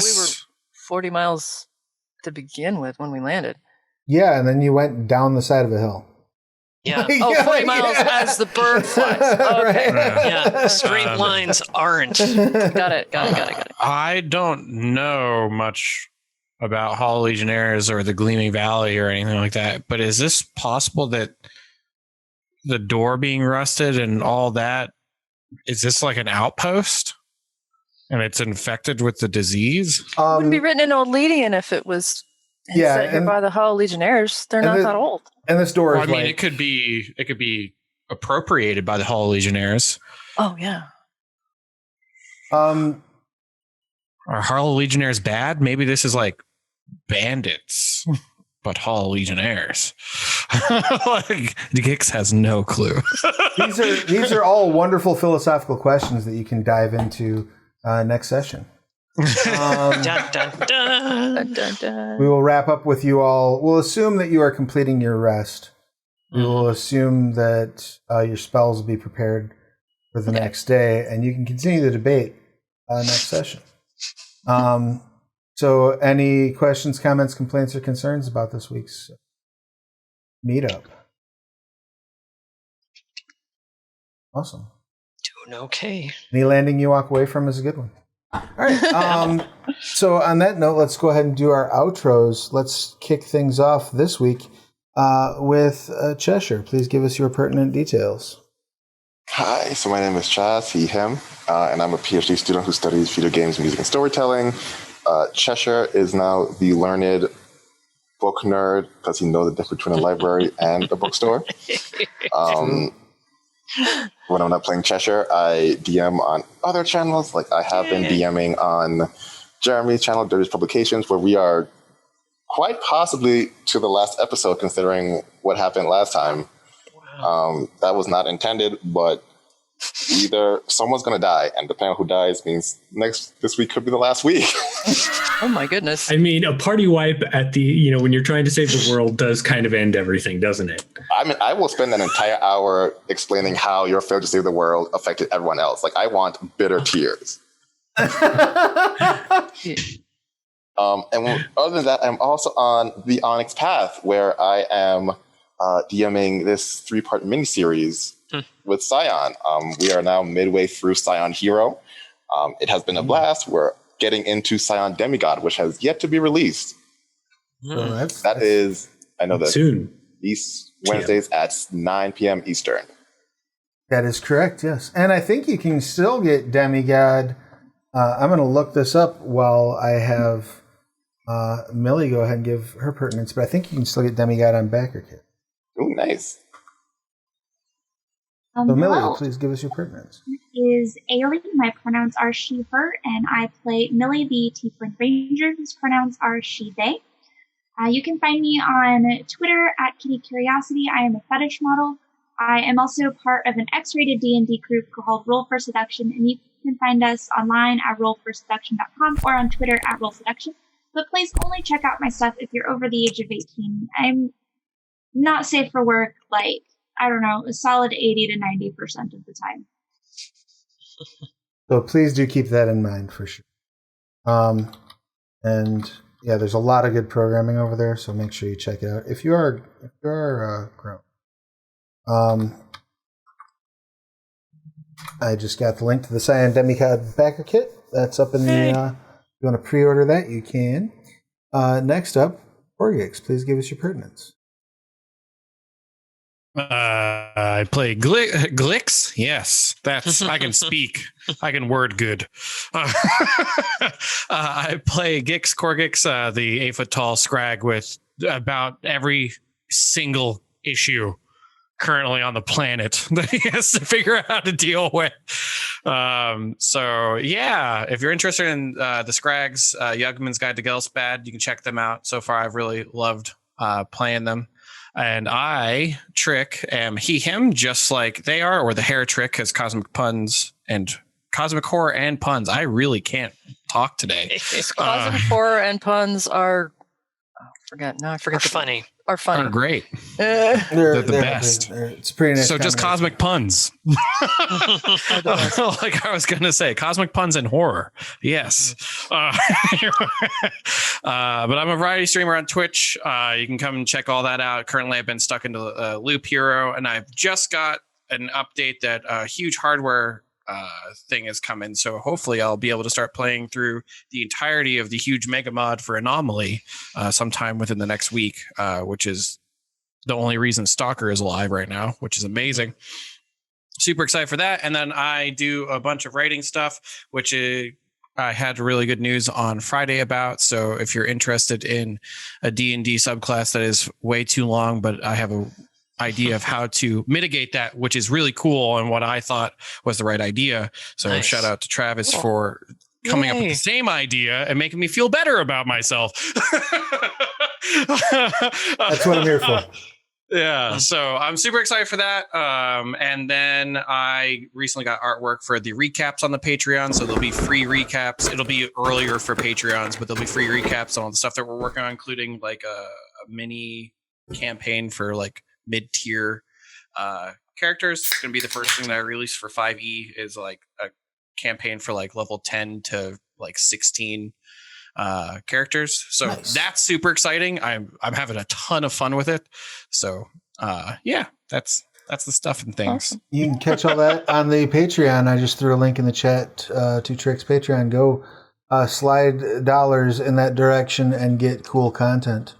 40 miles to begin with when we landed. Yeah, and then you went down the side of a hill. Yeah. 40 miles as the bird flies. Okay. Yeah, straight lines aren't. Got it. I don't know much about Hollow Legionnaires or the Gleaming Valley or anything like that, but is this possible that the door being rusted and all that, is this like an outpost and it's infected with the disease? It wouldn't be written in Old Ledian if it was set here by the Hollow Legionnaires. They're not that old. And this door is it could be appropriated by the Hollow Legionnaires. Oh yeah. Are Hollow Legionnaires bad? Maybe this is like bandits, but Hollow Legionnaires. Like, Gix has no clue. These are all wonderful philosophical questions that you can dive into next session. Dun, dun, dun. Dun, dun, dun. We will wrap up with you all. We'll assume that you are completing your rest. We will assume that your spells will be prepared for the next day, and you can continue the debate next session. So any questions, comments, complaints, or concerns about this week's meetup? Awesome. Doing okay. Any landing you walk away from is a good one. All right. So on that note, let's go ahead and do our outros. Let's kick things off this week with Cheshire. Please give us your pertinent details. Hi, so my name is Chaz, he, him, and I'm a PhD student who studies video games, music, and storytelling. Cheshire is now the learned book nerd because he knows the difference between a library and a bookstore. When I'm not playing Cheshire, I DM on other channels. Like I have been DMing on Jeremy's channel, Dirty's Publications, where we are quite possibly to the last episode, considering what happened last time. Wow. That was not intended, but either someone's going to die, and depending on who dies means this week could be the last week. Oh my goodness. I mean, a party wipe at the, when you're trying to save the world does kind of end everything, doesn't it? I mean, I will spend an entire hour explaining how your failure to save the world affected everyone else. Like, I want bitter tears. And other than that, I'm also on the Onyx Path, where I am DMing this 3-part miniseries with Scion. We are now midway through Scion Hero. It has been a blast. We're getting into Scion Demigod, which has yet to be released. That is, I know that soon. These Wednesdays at 9 p.m. Eastern. That is correct, yes. And I think you can still get Demigod. I'm going to look this up while I have Millie go ahead and give her pertinence, but I think you can still get Demigod on BackerKit. Oh, nice. So Millie, hello. please give us your pertinence. Is Ayli. My pronouns are she, her, and I play Millie, the Tiefling Ranger, whose pronouns are she, they. You can find me on Twitter at Kitty Curiosity. I am a fetish model. I am also part of an X-rated D&D group called Roll for Seduction, and you can find us online at rollforseduction.com or on Twitter at rollseduction. But please only check out my stuff if you're over the age of 18. I'm not safe for work, like, I don't know, a solid 80 to 90% of the time. So please do keep that in mind for sure. And yeah, there's a lot of good programming over there, so make sure you check it out. If you are grown. I just got the link to the Scion Demigod backer kit. That's up in the. If you want to pre-order that, you can. Next up, Korggix. Please give us your pertinence. I play Glix. Yes, that's I can speak. I can word good. I play Korggix, the 8-foot-tall Scrag with about every single issue currently on the planet that he has to figure out how to deal with. So yeah, if you're interested in the Scrags, Yugman's Guide to Gelspad, you can check them out. So far, I've really loved playing them. And I, Tric, am he, him, just like they are, or the hair Tric has cosmic puns and cosmic horror and puns. I really can't talk today. Cosmic horror and puns are, I forget. Funny. Are funny. Are great. They're the best. It's pretty nice. So just cosmic puns. Like I was going to say, cosmic puns and horror. Yes. But I'm a variety streamer on Twitch. You can come and check all that out. Currently, I've been stuck into Loop Hero, and I've just got an update that a huge hardware thing is coming. So hopefully I'll be able to start playing through the entirety of the huge mega mod for Anomaly sometime within the next week, which is the only reason Stalker is alive right now, which is amazing. Super excited for that. And then I do a bunch of writing stuff, which I had really good news on Friday about. So if you're interested in a D&D subclass that is way too long, but I have a idea of how to mitigate that, which is really cool and what I thought was the right idea. So nice. Shout out to Travis for coming up with the same idea and making me feel better about myself. That's what I'm here for. Yeah, so I'm super excited for that. And then I recently got artwork for the recaps on the Patreon, so there'll be free recaps. It'll be earlier for Patreons, but there'll be free recaps on all the stuff that we're working on, including like a mini campaign for like mid-tier characters. It's going to be the first thing that I release for 5e is like a campaign for like level 10 to like 16 characters. So that's super exciting. I'm having a ton of fun with it. So yeah, that's the stuff and things. Awesome. You can catch all that on the Patreon. I just threw a link in the chat to Tric's Patreon. Go slide dollars in that direction and get cool content.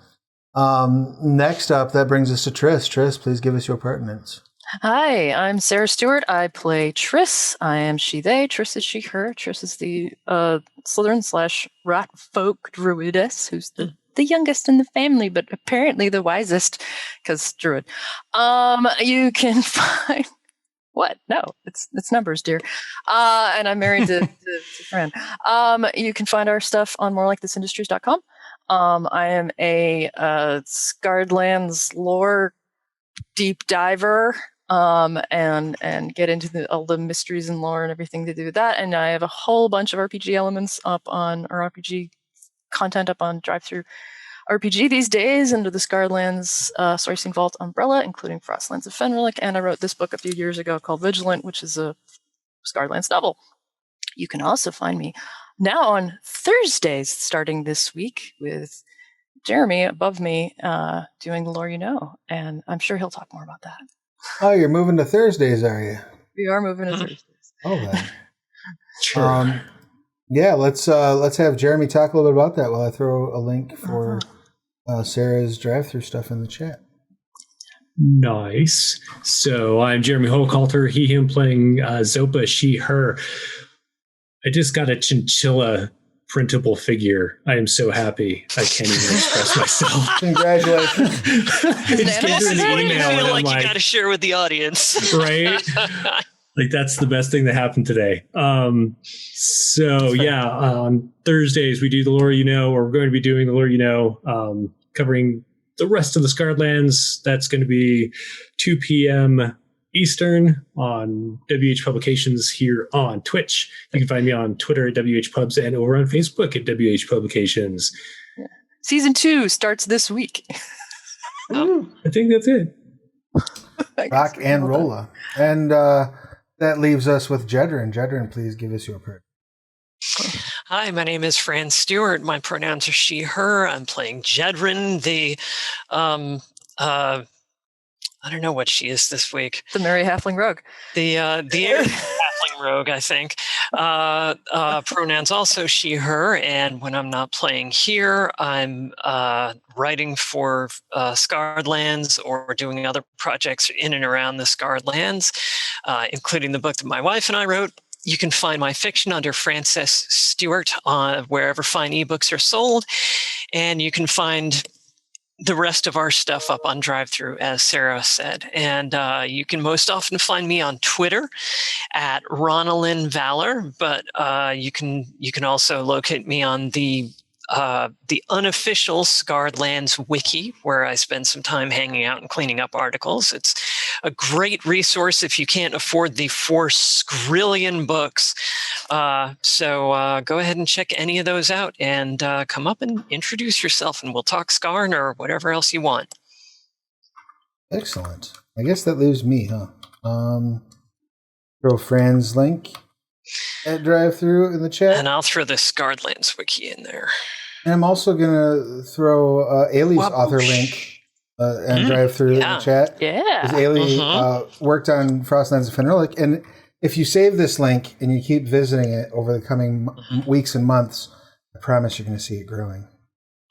Next up, that brings us to Triss. Triss, please give us your pertinence. Hi, I'm Sarah Stewart. I play Triss. I am she, they. Triss is she, her. Triss is the Slitherin / rat folk druidess who's the youngest in the family, but apparently the wisest because Druid. You can find... What? No, it's numbers, dear. And I'm married to Fran. You can find our stuff on morelikethisindustries.com. I am a Scarred Lands lore deep diver, and get into all the mysteries and lore and everything to do with that. And I have a whole bunch of RPG elements up on, or RPG content up on Drive-Thru RPG these days under the Scarred Lands Sourcing Vault umbrella, including Frostlands of Fenric. And I wrote this book a few years ago called Vigilant, which is a Scarred Lands novel. You can also find me now on Thursdays starting this week with Jeremy above me doing the lore you know, and I'm sure he'll talk more about that. Oh, you're moving to Thursdays, are you? We are moving to Thursdays. Oh, then. Sure. Yeah, let's have Jeremy talk a little bit about that while I throw a link for Sarah's drive-through stuff in the chat. Nice. So I'm Jeremy Hochhalter, he, him, playing Zopa, she, her. I just got a chinchilla printable figure. I am so happy. I can't even express myself. Congratulations. I just came through an email I feel and like I'm you got to share with the audience. right? Like that's the best thing that happened today. So yeah, on Thursdays we do the lore you know, or we're going to be doing the lore you know, covering the rest of the Scarred Lands. That's going to be 2 p.m. Eastern on WH Publications here on Twitch. You can find me on Twitter at WH Pubs and over on Facebook at WH Publications. Season 2 starts this week. I think that's it. Rock and rolla. And that leaves us with Jedryn. Jedryn, please give us your perk. Hi, my name is Fran Stewart. My pronouns are she, her. I'm playing Jedryn, the I don't know what she is this week. The Merry Halfling Rogue. The Halfling Rogue, I think. Pronouns also she, her, and when I'm not playing here, I'm writing for Scarred Lands or doing other projects in and around the Scarred Lands, including the book that my wife and I wrote. You can find my fiction under Frances Stewart on wherever fine ebooks are sold, and you can find the rest of our stuff up on Drive-Thru, as Sarah said. And you can most often find me on Twitter at Ronalyn Valor, but you can also locate me on the unofficial Scarred Lands wiki, where I spend some time hanging out and cleaning up articles. It's a great resource if you can't afford the 4 skrillion books. So go ahead and check any of those out and come up and introduce yourself, and we'll talk Scarn or whatever else you want. Excellent. I guess that leaves me, huh? Throw Fran's link at Drive-Thru in the chat. And I'll throw the Scarred Lands wiki in there. And I'm also going to throw Ayli's author link and Drive-Thru in the chat. Yeah. Because Ayli worked on Frostlands of Fenric. And if you save this link and you keep visiting it over the coming weeks and months, I promise you're going to see it growing.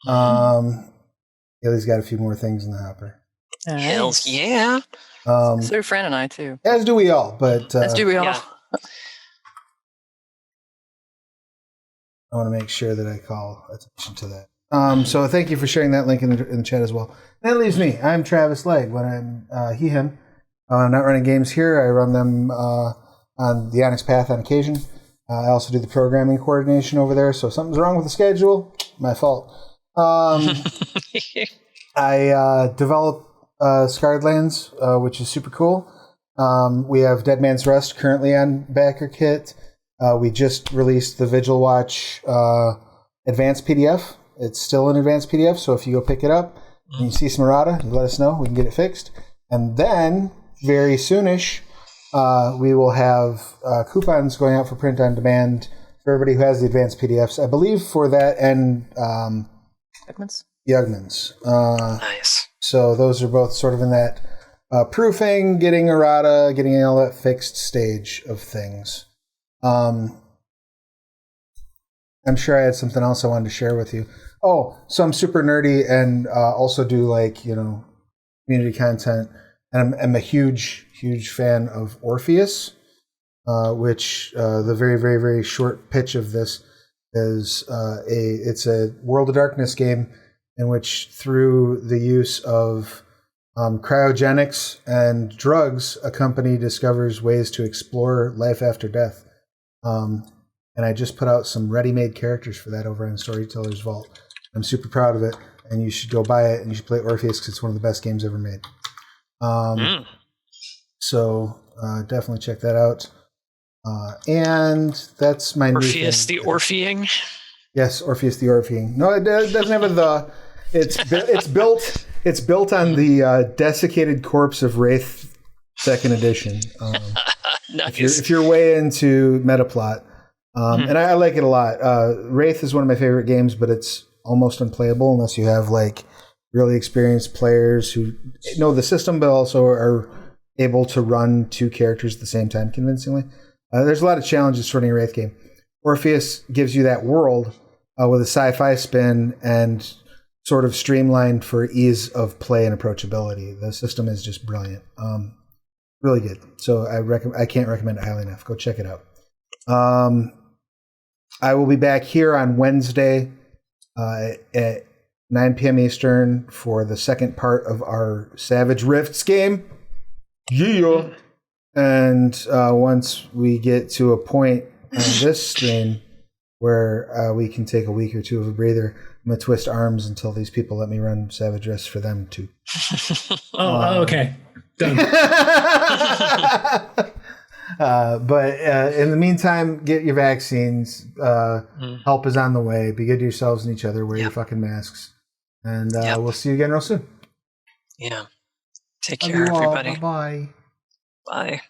Ayli's got a few more things in the hopper. Nice. Hells yeah. So do Fran and I, too. As do we all. But As do we all. Yeah. I want to make sure that I call attention to that. So thank you for sharing that link in the chat as well. That leaves me. I'm Travis Legg. When I'm he, him, when I'm not running games here, I run them on the Onyx Path on occasion. I also do the programming coordination over there. So if something's wrong with the schedule, my fault. I develop Scarred Lands, which is super cool. We have Dead Man's Rest currently on backer kit. We just released the Vigil Watch advanced PDF. It's still an advanced PDF, so if you go pick it up and you see some errata, you let us know. We can get it fixed. And then very soonish, we will have coupons going out for print on demand for everybody who has the advanced PDFs. I believe for that and Yugman's. Nice. So those are both sort of in that proofing, getting errata, getting all that fixed stage of things. I'm sure I had something else I wanted to share with you. Oh, so I'm super nerdy and also do community content. And I'm a huge, huge fan of Orpheus, which the very, very, very short pitch of this is it's a World of Darkness game in which through the use of cryogenics and drugs, a company discovers ways to explore life after death. And I just put out some ready-made characters for that over on Storyteller's Vault. I'm super proud of it, and you should go buy it, and you should play Orpheus because it's one of the best games ever made. So definitely check that out. And that's my Orpheus new the Orpheing? Yes, Orpheus the Orpheing. No, it doesn't have a the. It's built on the desiccated corpse of Wraith 2nd edition. Nice. If you're way into Metaplot. And I like it a lot. Wraith is one of my favorite games, but it's almost unplayable unless you have really experienced players who know the system, but also are able to run 2 characters at the same time convincingly. There's a lot of challenges for any Wraith game. Orpheus gives you that world with a sci-fi spin and sort of streamlined for ease of play and approachability. The system is just brilliant. Really good. So I can't recommend it highly enough. Go check it out. I will be back here on Wednesday at 9 p.m. Eastern for the second part of our Savage Rifts game. Yeah. And once we get to a point on this stream where we can take a week or 2 of a breather, I'm going to twist arms until these people let me run Savage Rifts for them too. Okay. Done. But in the meantime, get your vaccines. Help is on the way. Be good to yourselves and each other. Wear your fucking masks. And we'll see you again real soon. Yeah. Take care, everybody. Bye-bye. Bye.